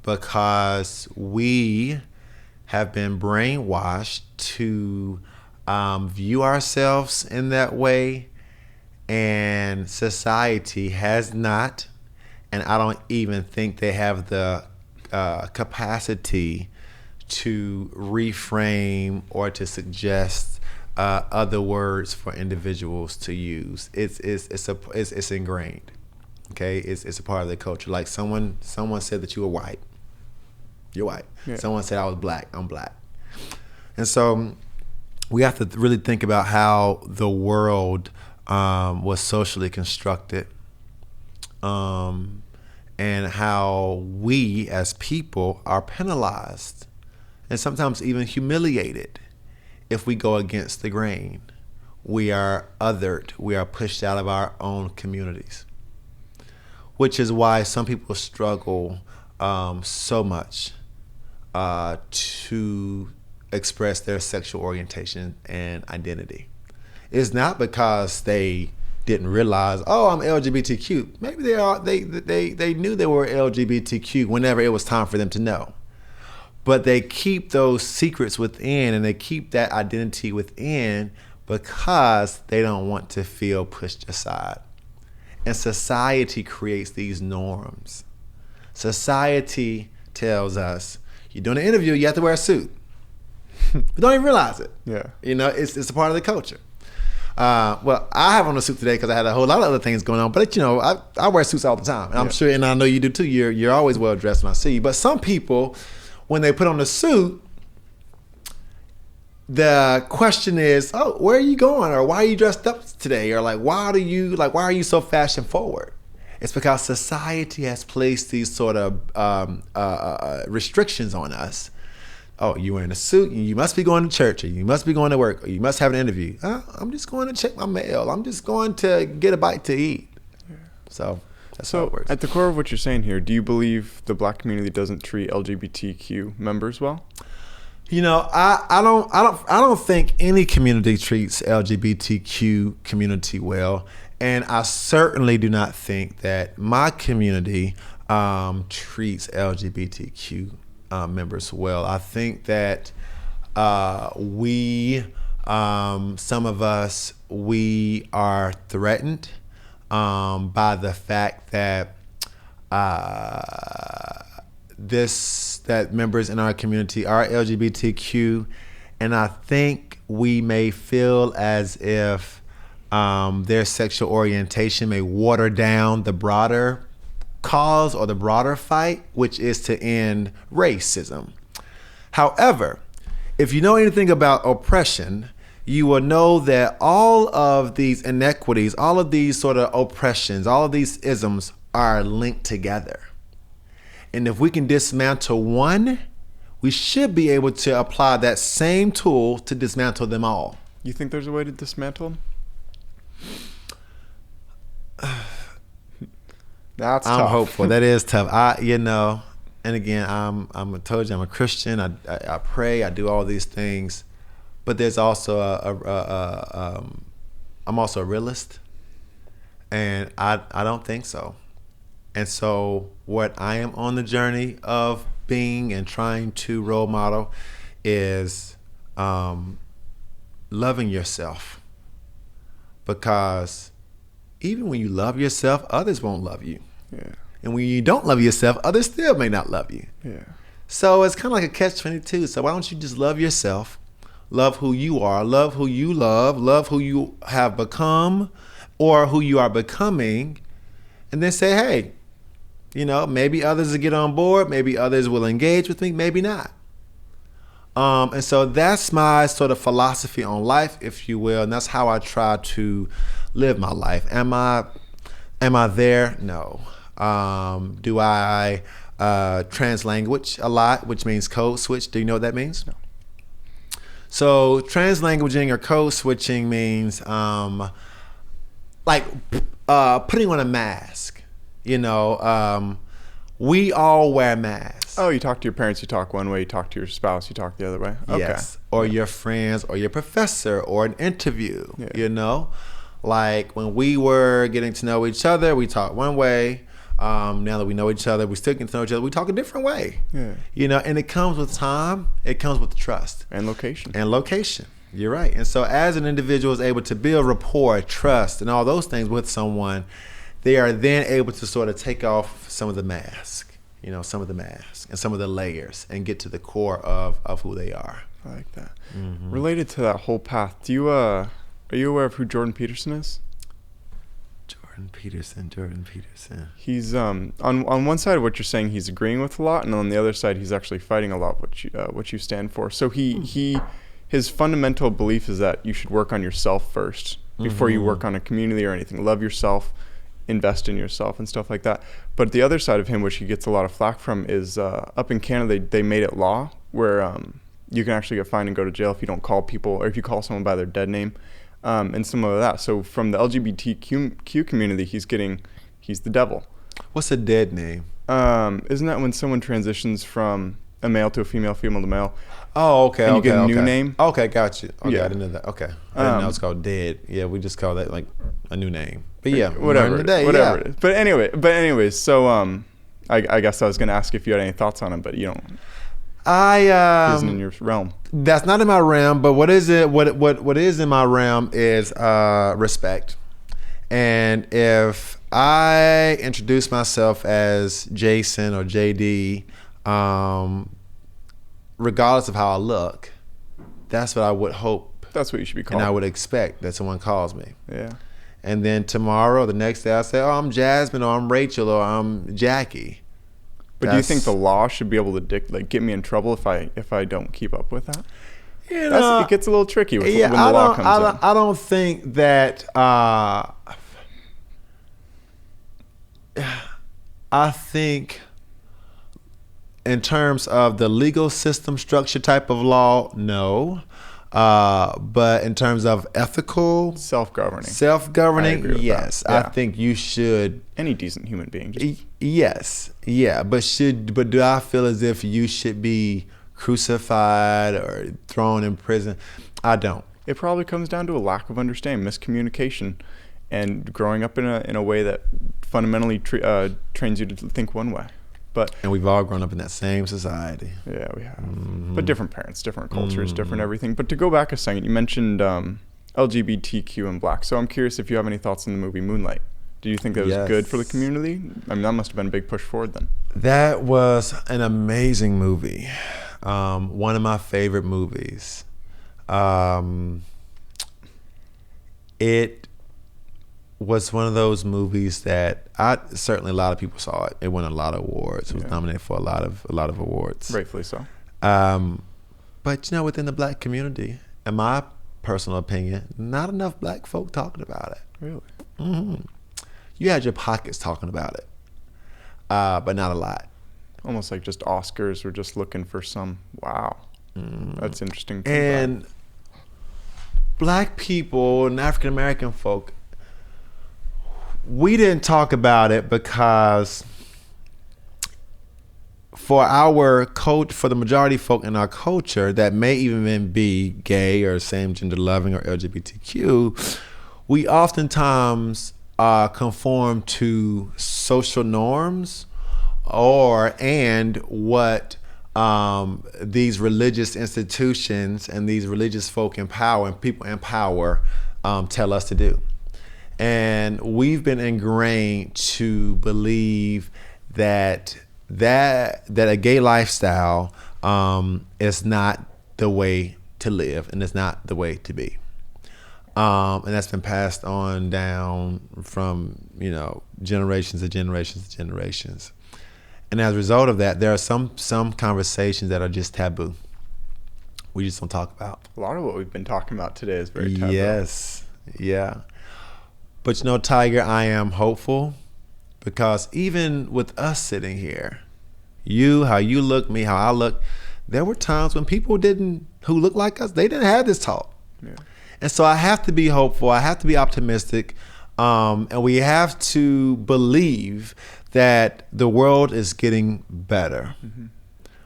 because we have been brainwashed to view ourselves in that way. And society has not, and I don't even think they have the capacity to reframe or to suggest other words for individuals to use. It's ingrained. Okay, it's a part of the culture. Like someone said that you were white, you're white. Yeah. Someone said I was black, I'm black. And so we have to really think about how the world was socially constructed, and how we as people are penalized and sometimes even humiliated if we go against the grain. We are othered. We are pushed out of our own communities, which is why some people struggle so much to express their sexual orientation and identity. It's not because they didn't realize, I'm LGBTQ. Maybe they knew they were LGBTQ whenever it was time for them to know. But they keep those secrets within, and they keep that identity within because they don't want to feel pushed aside. And society creates these norms. Society tells us, you're doing an interview, you have to wear a suit. But don't even realize it. Yeah. It's a part of the culture. Well, I have on a suit today because I had a whole lot of other things going on. But I wear suits all the time, and I'm sure, and I know you do too. You're always well dressed when I see you. But some people, when they put on the suit, the question is, where are you going, or why are you dressed up today, or why are you so fashion forward? It's because society has placed these sort of restrictions on us. Oh, you're wearing a suit, and you must be going to church, or you must be going to work, or you must have an interview. I'm just going to check my mail. I'm just going to get a bite to eat. Yeah. So that's how it works. At the core of what you're saying here, do you believe the black community doesn't treat LGBTQ members well? I don't think any community treats LGBTQ community well, and I certainly do not think that my community treats LGBTQ members well. I think that some of us, we are threatened by the fact that that members in our community are LGBTQ, and I think we may feel as if their sexual orientation may water down the broader cause or the broader fight, which is to end racism. However, if you know anything about oppression, you will know that all of these inequities, all of these sort of oppressions, all of these isms are linked together. And if we can dismantle one, we should be able to apply that same tool to dismantle them all. You think there's a way to dismantle them? That's tough. I'm hopeful. That is tough. And again, I told you I'm a Christian. I pray. I do all these things, but there's also I'm also a realist, and I don't think so. And so what I am on the journey of being and trying to role model is loving yourself, because even when you love yourself, others won't love you. Yeah. And when you don't love yourself, others still may not love you. Yeah. So it's kind of like a catch-22. So why don't you just love yourself, love who you are, love who you love who you have become or who you are becoming, and then say, hey, maybe others will get on board, maybe others will engage with me, maybe not. And so that's my sort of philosophy on life, if you will, and that's how I try to live my life. Am I there? No. Do I translanguage a lot, which means code switch? Do you know what that means? No. So translanguaging or code switching means putting on a mask. We all wear masks. Oh, you talk to your parents, you talk one way. You talk to your spouse, you talk the other way. Okay. Yes. Or your friends, or your professor, or an interview. Yeah. Like when we were getting to know each other, we talked one way. Now that we know each other, we still get to know each other, we talk a different way. Yeah. And it comes with time. It comes with trust. And location. You're right. And so as an individual is able to build rapport, trust, and all those things with someone, they are then able to sort of take off some of the mask, some of the masks and some of the layers, and get to the core of who they are. I like that. Mm-hmm. Related to that whole path, are you aware of who Jordan Peterson is? Jordan Peterson. He's on one side of what you're saying, he's agreeing with a lot, and on the other side, he's actually fighting a lot what you stand for. So his fundamental belief is that you should work on yourself first before you work on a community or anything. Love yourself, invest in yourself, and stuff like that. But the other side of him, which he gets a lot of flack from, is up in Canada they made it law where you can actually get fined and go to jail if you don't call people, or if you call someone by their dead name. And some of that. So from the LGBTQ community, he's the devil. What's a dead name? Isn't that when someone transitions from a male to a female to male? Oh, okay. And you get a new name? Okay, got you. Okay, Yeah. I didn't know that. Okay. I didn't know it's called dead. Yeah, we just call that like a new name. But yeah, whatever it is. But anyways, so I guess I was going to ask if you had any thoughts on him, but you don't. He isn't in your realm. That's not in my realm, but what is in my realm is respect. And if I introduce myself as Jason or JD, regardless of how I look, that's what I would hope. That's what you should be called. And I would expect that someone calls me. Yeah. And then tomorrow, the next day, I say, oh, I'm Jasmine, or I'm Rachel, or I'm Jackie. But do you think the law should be able to get me in trouble if I don't keep up with that? It gets a little tricky when the law comes in. I don't think that. I think in terms of the legal system structure type of law, no. But in terms of ethical, self-governing, yes. I think you should. Any decent human being. Yes, yeah. But do I feel as if you should be crucified or thrown in prison. I don't. It probably comes down to a lack of understanding, miscommunication, and growing up in a way that fundamentally trains you to think one way. And we've all grown up in that same society. Yeah, we have. But different parents, different cultures, different everything. But to go back a second, you mentioned LGBTQ and black. So I'm curious if you have any thoughts on the movie Moonlight. Do you think that was good for the community? I mean, that must have been a big push forward then. That was an amazing movie. One of my favorite movies. It was one of those movies that certainly a lot of people saw it. It won a lot of awards. It was nominated for a lot of awards. Rightfully so. But within the black community, in my personal opinion, not enough black folk talking about it. Really? Mm-hmm. You had your pockets talking about it, but not a lot. Almost like just Oscars were just looking for some, wow, that's interesting. And black people and African American folk, we didn't talk about it because for the majority folk in our culture that may even be gay or same gender loving or LGBTQ, we oftentimes conform to social norms and what these religious institutions and these religious folk in power and people in power tell us to do. And we've been ingrained to believe that a gay lifestyle is not the way to live and it's not the way to be. And that's been passed on down from, generations to generations to generations. And as a result of that, there are some conversations that are just taboo. We just don't talk about. A lot of what we've been talking about today is very taboo. Yes. Yeah. But Tiger, I am hopeful because even with us sitting here, how you look, me, how I look, there were times when people who looked like us, they didn't have this talk. Yeah. And so I have to be hopeful. I have to be optimistic. And we have to believe that the world is getting better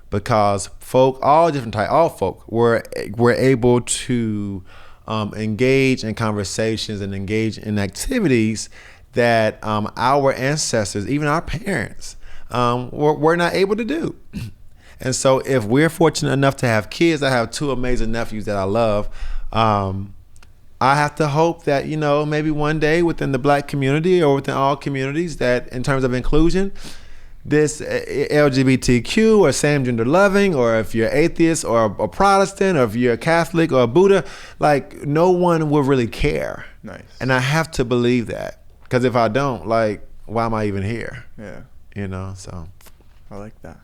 because all folk were able to engage in conversations and engage in activities that our ancestors, even our parents, were not able to do. And so if we're fortunate enough to have kids, I have two amazing nephews that I love, I have to hope that, maybe one day within the black community or within all communities that in terms of inclusion, this LGBTQ or same gender loving, or if you're atheist or a Protestant, or if you're a Catholic or a Buddha, like no one will really care. Nice. And I have to believe that because if I don't, why am I even here? Yeah. So. I like that.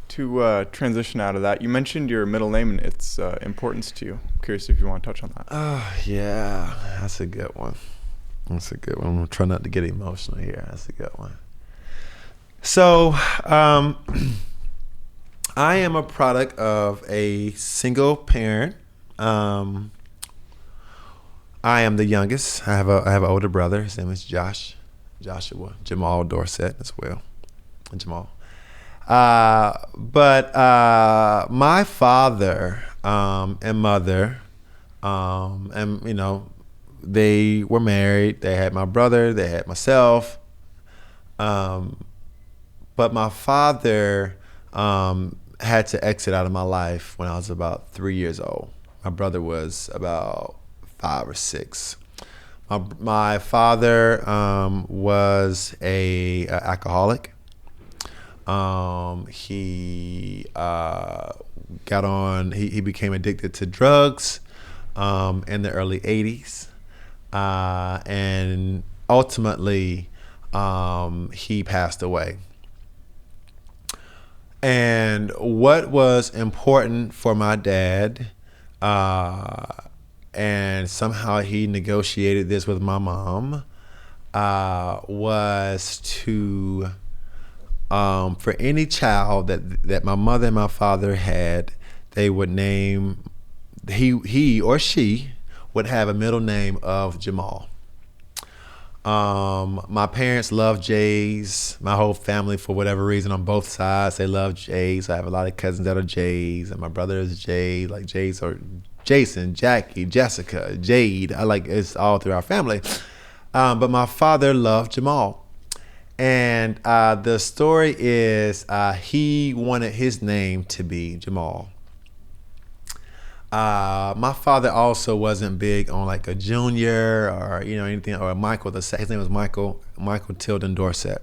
To transition out of that, you mentioned your middle name and its importance to you. I'm curious if you want to touch on that. Oh, yeah. That's a good one. I'm going to try not to get emotional here. That's a good one. So, I am a product of a single parent. I am the youngest. I have an older brother. His name is Joshua Jamal Dorsett as well. Jamal. But my father and mother, and they were married. They had my brother. They had myself. But my father had to exit out of my life when I was about 3 years old. My brother was about 5 or 6. My father was a alcoholic. He he became addicted to drugs in the early 80s. And ultimately, he passed away. And what was important for my dad, and somehow he negotiated this with my mom, was to, for any child that my mother and my father had, they would name, he or she would have a middle name of Jamal. My parents love Jays. My whole family, for whatever reason, on both sides, they love Jays. I have a lot of cousins that are Jays, and my brother is Jay. Like Jays are Jason, Jackie, Jessica, Jade. It's all through our family. But my father loved Jamal. And the story is he wanted his name to be Jamal. My father also wasn't big on like a junior or anything, or Michael. His name was Michael Tilden Dorset.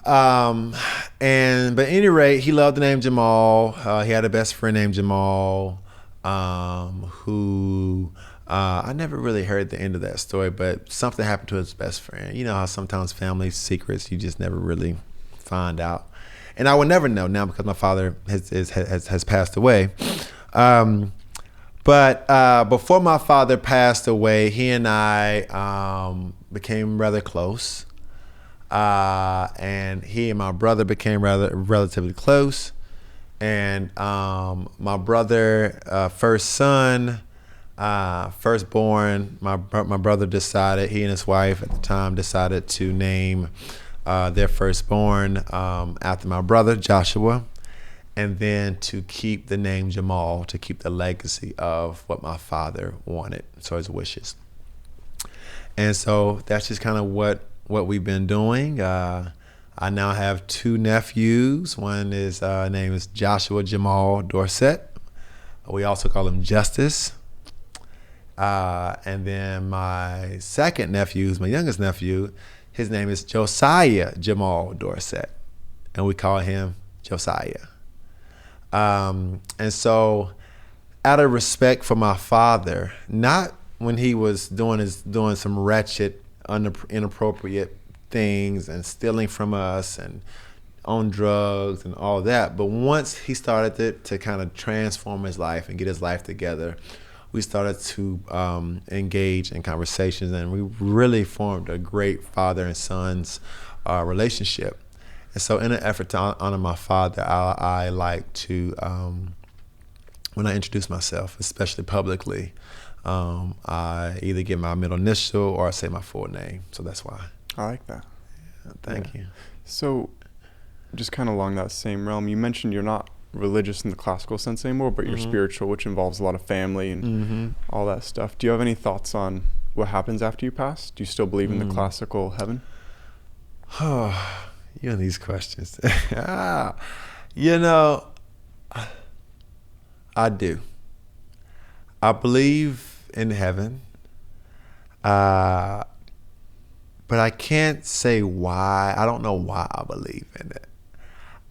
But at any rate, he loved the name Jamal. He had a best friend named Jamal, who I never really heard the end of that story, but something happened to his best friend. You know how sometimes family secrets you just never really find out, and I would never know now because my father has passed away. But before my father passed away, he and I became rather close, and he and my brother became relatively close. And my brother, firstborn, my brother decided, he and his wife at the time decided to name their firstborn after my brother, Joshua. And then to keep the name Jamal, to keep the legacy of what my father wanted, so his wishes. And so that's just kind of what we've been doing. I now have 2 nephews. One is name is Joshua Jamal Dorset. We also call him Justice. And then my second nephew, my youngest nephew, his name is Josiah Jamal Dorset, and we call him Josiah. And so out of respect for my father, not when he was doing some wretched, inappropriate things and stealing from us and on drugs and all that, but once he started to kind of transform his life and get his life together, we started to engage in conversations, and we really formed a great father and son's relationship. And so in an effort to honor my father, I like to, when I introduce myself, especially publicly, I either give my middle initial or I say my full name. So that's why. I like that. Thank you. So just kind of along that same realm, you mentioned you're not religious in the classical sense anymore, but you're spiritual, which involves a lot of family and all that stuff. Do you have any thoughts on what happens after you pass? Do you still believe in the classical heaven? You and these questions. I do. I believe in heaven, but I can't say why. I don't know why I believe in it.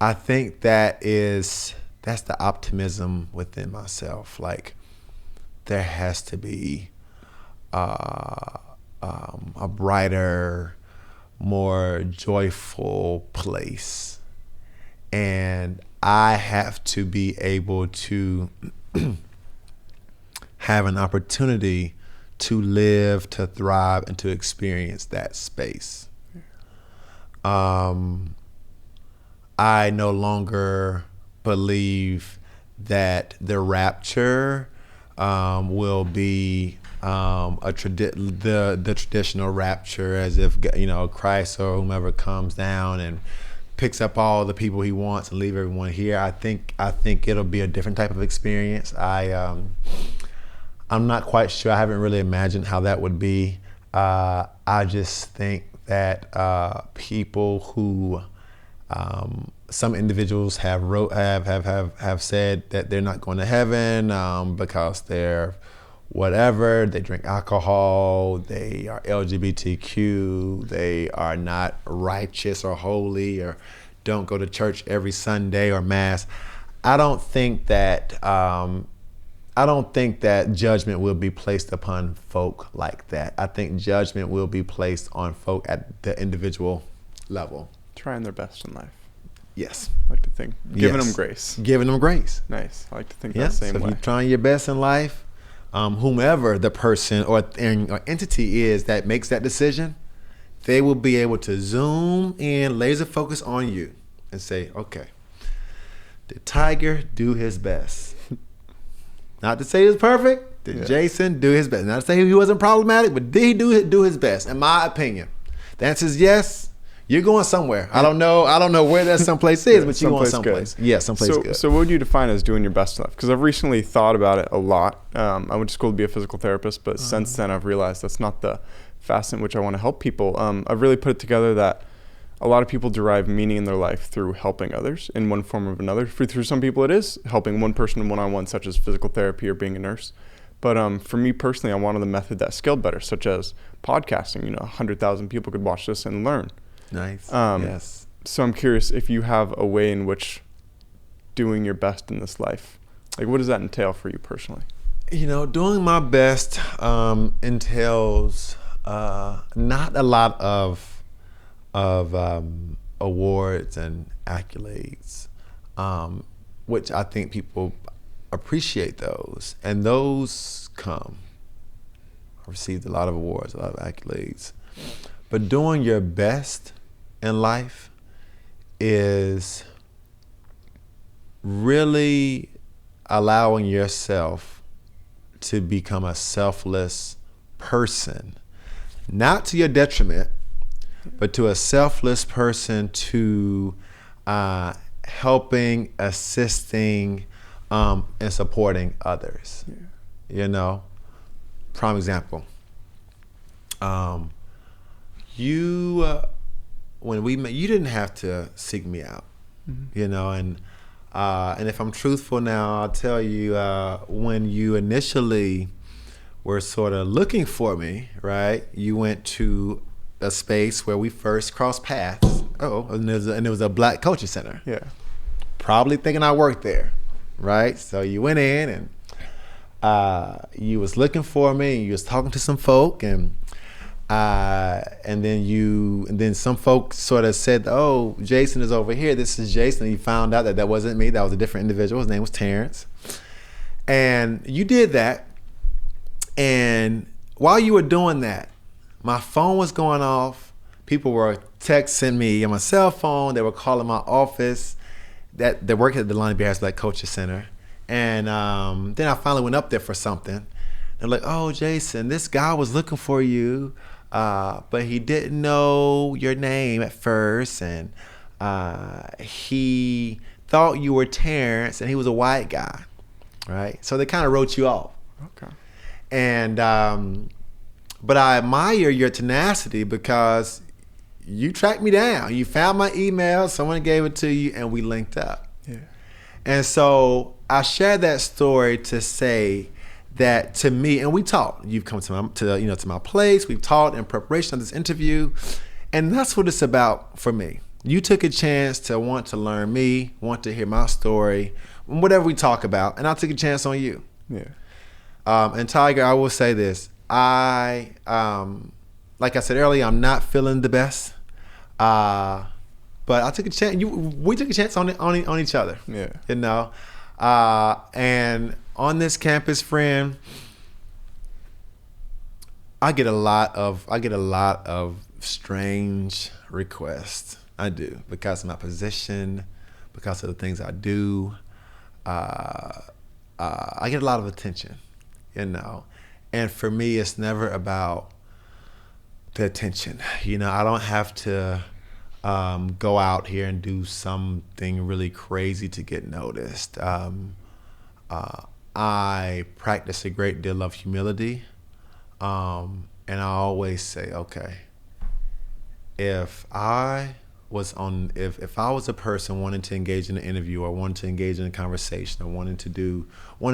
I think that's the optimism within myself. Like, there has to be a brighter, more joyful place, and I have to be able to have an opportunity to live, to thrive, and to experience that space. I no longer believe that the rapture will be the traditional rapture, as if Christ or whomever comes down and picks up all the people he wants and leave everyone here. I think it'll be a different type of experience. I'm not quite sure. I haven't really imagined how that would be. I just think that people who some individuals have said that they're not going to heaven because they're whatever, they drink alcohol, they are LGBTQ, they are not righteous or holy, or don't go to church every Sunday or Mass. I don't think that judgment will be placed upon folk like that. I think judgment will be placed on folk at the individual level. Trying their best in life. Yes. I like to think. Giving them grace. Giving them grace. Nice. I like to think that same way. So if you're trying your best in life, whomever the person or entity is that makes that decision, they will be able to zoom in, laser focus on you and say, okay, did Tiger do his best? Not to say it's perfect, Did Jason do his best? Not to say he wasn't problematic, but did he do his best? In my opinion, the answer is yes. You're going somewhere. I don't know where that someplace is, but you're going someplace. Good. Yeah, someplace good. So what would you define as doing your best in life? Because I've recently thought about it a lot. I went to school to be a physical therapist, but since then I've realized that's not the facet in which I want to help people. I've really put it together that a lot of people derive meaning in their life through helping others in one form or another. For some people it is helping one person one-on-one, such as physical therapy or being a nurse. But for me personally, I wanted a method that scaled better, such as podcasting. 100,000 people could watch this and learn. Nice. Yes. So I'm curious if you have a way in which doing your best in this life, like what does that entail for you personally? Doing my best entails not a lot of awards and accolades, which I think people appreciate those, and those come. I received a lot of awards, a lot of accolades, but doing your best in life is really allowing yourself to become a selfless person, not to your detriment, but to a selfless person, to helping, assisting, and supporting others. Prime example. When we met, you didn't have to seek me out, and if I'm truthful now, I'll tell you, when you initially were sort of looking for me, right? You went to a space where we first crossed paths. And it was a Black Culture Center. Yeah. Probably thinking I worked there, right? So you went in and you was looking for me, and you was talking to some folk, and then some folks sort of said, "Oh, Jason is over here. This is Jason." And you found out that wasn't me. That was a different individual. His name was Terrence. And you did that. And while you were doing that, my phone was going off. People were texting me on my cell phone. They were calling my office that worked at the Lonnie B. Harris Black Culture Center. And then I finally went up there for something. They're like, "Oh, Jason, this guy was looking for you. But he didn't know your name at first, and he thought you were Terrence, and he was a white guy," right? So they kind of wrote you off. Okay. And but I admire your tenacity, because you tracked me down. You found my email, someone gave it to you, and we linked up. Yeah. And so I share that story to say that to me, and we talked. You've come to my place. We've talked in preparation of this interview, and that's what it's about for me. You took a chance to want to learn me, want to hear my story, whatever we talk about, and I took a chance on you. Yeah. And Tiger, I will say this: like I said earlier, I'm not feeling the best, but I took a chance. We took a chance on each other. Yeah. And on this campus, friend, I get a lot of strange requests. I do, because of my position, because of the things I do. I get a lot of attention, and for me, it's never about the attention. I don't have to go out here and do something really crazy to get noticed. I practice a great deal of humility, and I always say, okay, if I was a person wanting to engage in an interview, or wanting to engage in a conversation, or wanting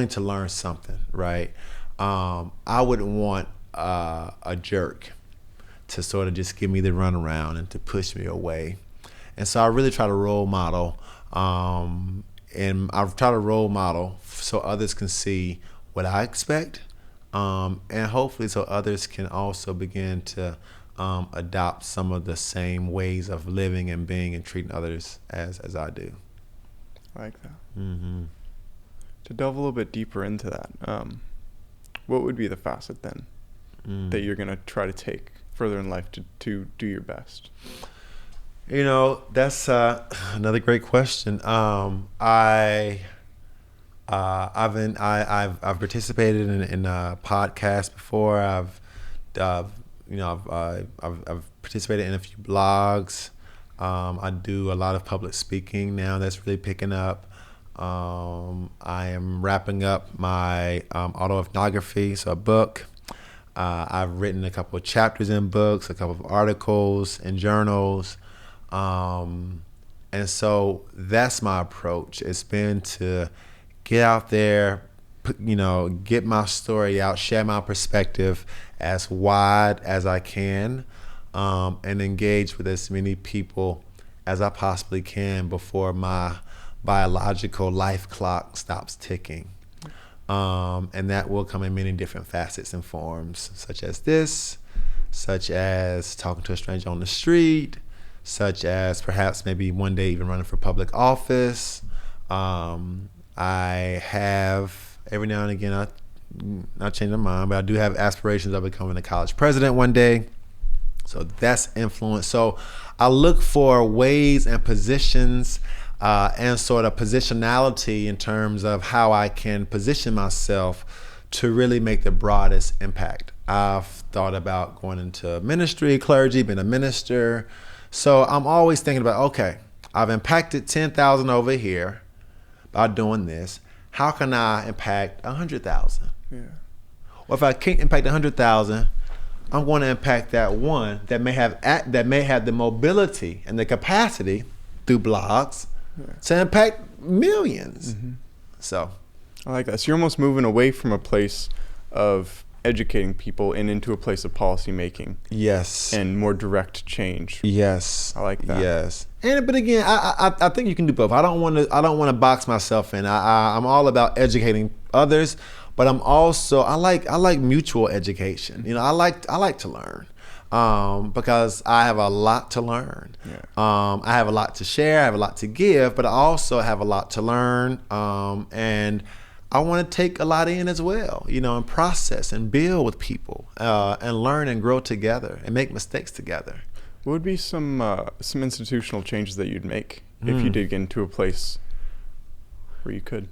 to learn something, right? I wouldn't want a jerk to sort of just give me the runaround and to push me away. And so I really try to role model, and I've tried to role model so others can see what I expect, and hopefully so others can also begin to adopt some of the same ways of living and being and treating others as I do. I like that. Mm-hmm. To delve a little bit deeper into that, what would be the facet then that you're going to try to take further in life to do your best? That's another great question. I've participated in a podcast before. I've participated in a few blogs. I do a lot of public speaking now. That's really picking up. I am wrapping up my autoethnography, so a book. I've written a couple of chapters in books, a couple of articles in journals. And so that's my approach. It's been to get out there, get my story out, share my perspective as wide as I can, and engage with as many people as I possibly can before my biological life clock stops ticking. And that will come in many different facets and forms, such as this, such as talking to a stranger on the street, such as perhaps maybe one day even running for public office. I have, every now and again, I change my mind, but I do have aspirations of becoming a college president one day. So that's influence. So I look for ways and positions and sort of positionality in terms of how I can position myself to really make the broadest impact. I've thought about going into ministry, clergy, being a minister. So I'm always thinking about, okay, I've impacted 10,000 over here by doing this. How can I impact 100,000? Yeah. Well, if I can't impact 100,000, I'm going to impact that one that may have the mobility and the capacity through blogs to impact millions. Mm-hmm. So I like that. So you're almost moving away from a place of educating people and into a place of policy making. Yes. And more direct change. Yes. I like that. Yes. But again, I think you can do both. I don't want to box myself in. I'm all about educating others, but I'm also I like mutual education. I like to learn. Because I have a lot to learn. Yeah. I have a lot to share, I have a lot to give, but I also have a lot to learn. And I want to take a lot in as well, and process and build with people, and learn and grow together and make mistakes together. What would be some institutional changes that you'd make if you did get into a place where you could?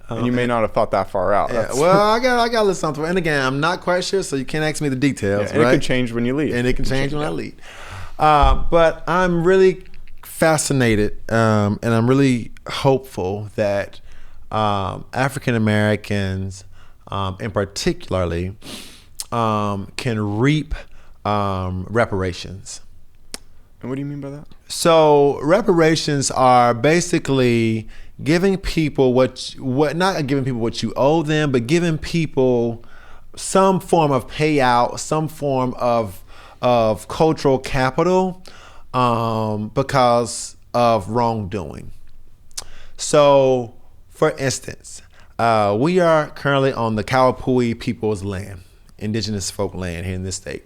And you may not have thought that far out. Yeah, well, I got to listen something. And again, I'm not quite sure, so you can't ask me the details. Yeah, and right? It can change when you leave. And it can change when I leave. But I'm really fascinated, and I'm really hopeful that African Americans, in particularly, can reap reparations. And what do you mean by that? So reparations are basically giving people not giving people what you owe them, but giving people some form of payout, some form of cultural capital, because of wrongdoing. So, for instance, we are currently on the Kawapui people's land, indigenous folk land here in this state.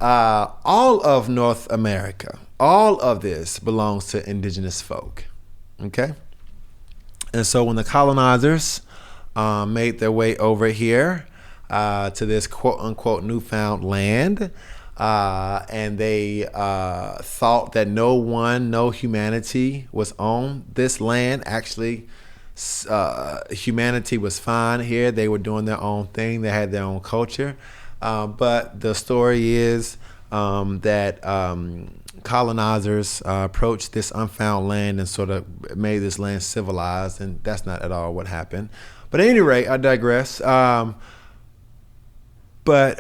All of North America, all of this belongs to indigenous folk, okay? And so when the colonizers made their way over here to this quote-unquote newfound land, and they thought that no humanity was on this land. Actually, humanity was fine here. They were doing their own thing. They had their own culture. But the story is that colonizers approached this unfound land and sort of made this land civilized, and that's not at all what happened. But at any rate, I digress. But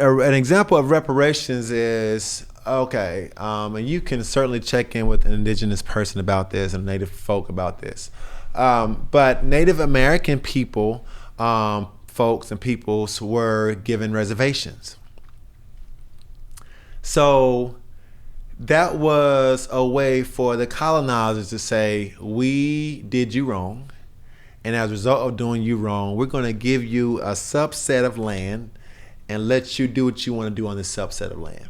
an example of reparations is, okay, and you can certainly check in with an indigenous person about this and Native folk about this. But Native American people, folks and peoples were given reservations. So that was a way for the colonizers to say, we did you wrong, and as a result of doing you wrong, we're going to give you a subset of land and let you do what you want to do on this subset of land.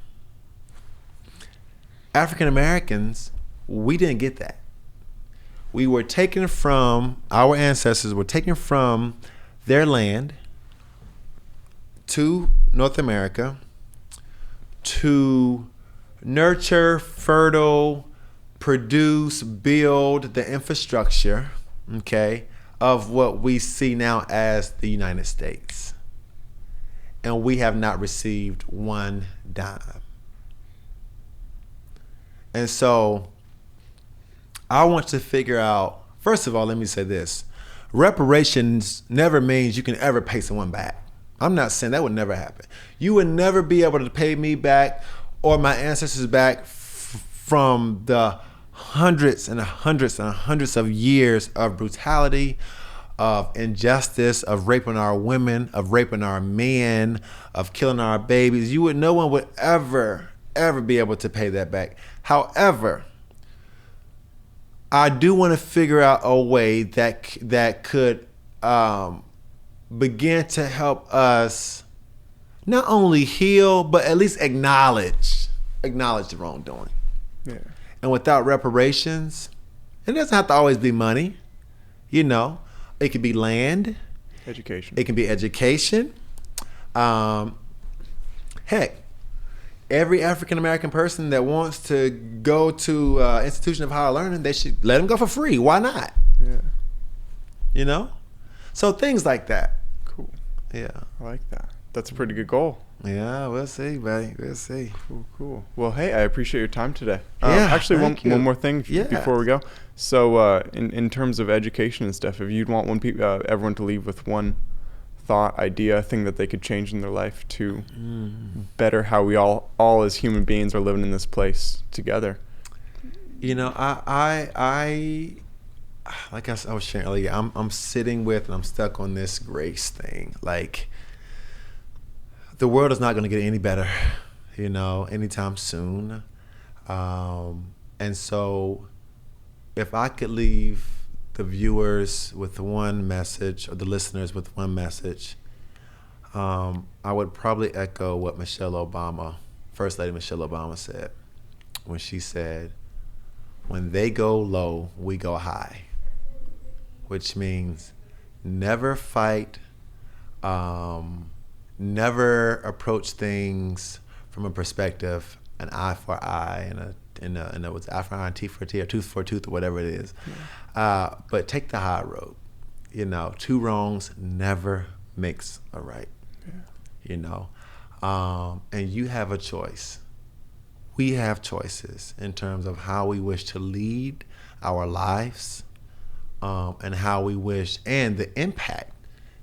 African Americans, we didn't get that. We were taken from, our ancestors were taken from their land to North America to nurture, fertile, produce, build the infrastructure, okay, of what we see now as the United States. And we have not received one dime. And so I want to figure out, first of all, let me say this. Reparations never means you can ever pay someone back. I'm not saying that would never happen. You would never be able to pay me back or my ancestors back from the hundreds and hundreds and hundreds of years of brutality, of injustice, of raping our women, of raping our men, of killing our babies. No one would ever be able to pay that back. However, I do want to figure out a way that could begin to help us not only heal, but at least acknowledge the wrongdoing. Yeah. And without reparations, it doesn't have to always be money. You know, it could be land. Education. It can be education. Heck, every African American person that wants to go to institution of higher learning, they should let them go for free. Why not? Yeah. You know? So things like that. Cool. Yeah. I like that. That's a pretty good goal. Yeah, we'll see, buddy. We'll see. Cool. Well, hey, I appreciate your time today. Yeah, actually, thank you. one more thing before we go. So, in terms of education and stuff, if you'd want everyone to leave with one thought, idea, thing that they could change in their life to better how we all as human beings are living in this place together. You know, I like I was sharing earlier, I'm sitting with and I'm stuck on this grace thing. Like, the world is not going to get any better, you know, anytime soon. And so if I could leave the viewers with one message, or the listeners with one message, I would probably echo what First Lady Michelle Obama said when she said, "When they go low, we go high," which means never fight, never approach things from a perspective, an eye for eye and what's eye for eye and teeth for teeth or tooth for tooth or whatever it is. Yeah. But take the high road. You know, two wrongs never makes a right. Yeah. You know, and you have a choice. We have choices in terms of how we wish to lead our lives, and how we wish, and the impact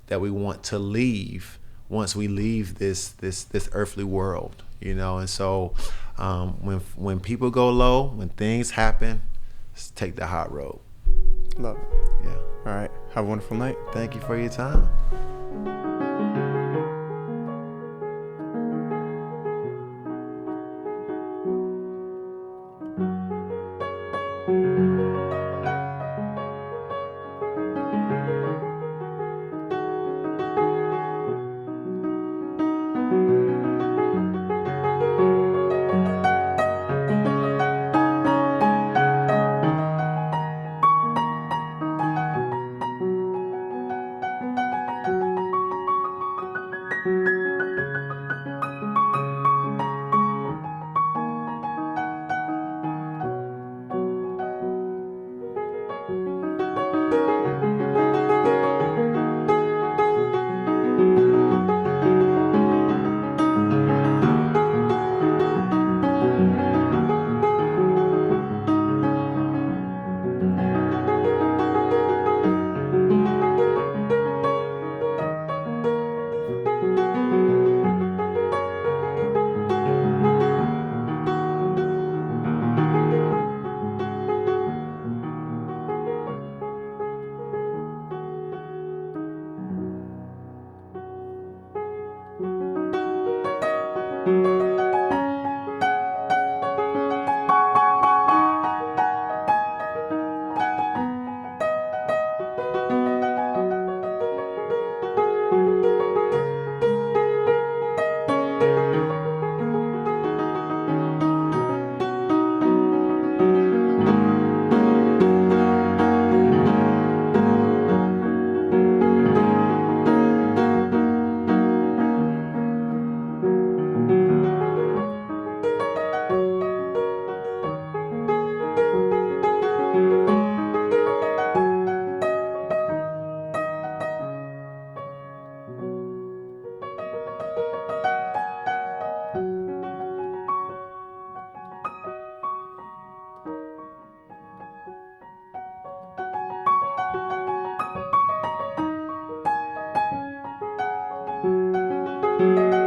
that we want to leave once we leave this earthly world, you know. And so when people go low, when things happen, just take the high road. Love it. Yeah. All right. Have a wonderful night. Thank you for your time. you.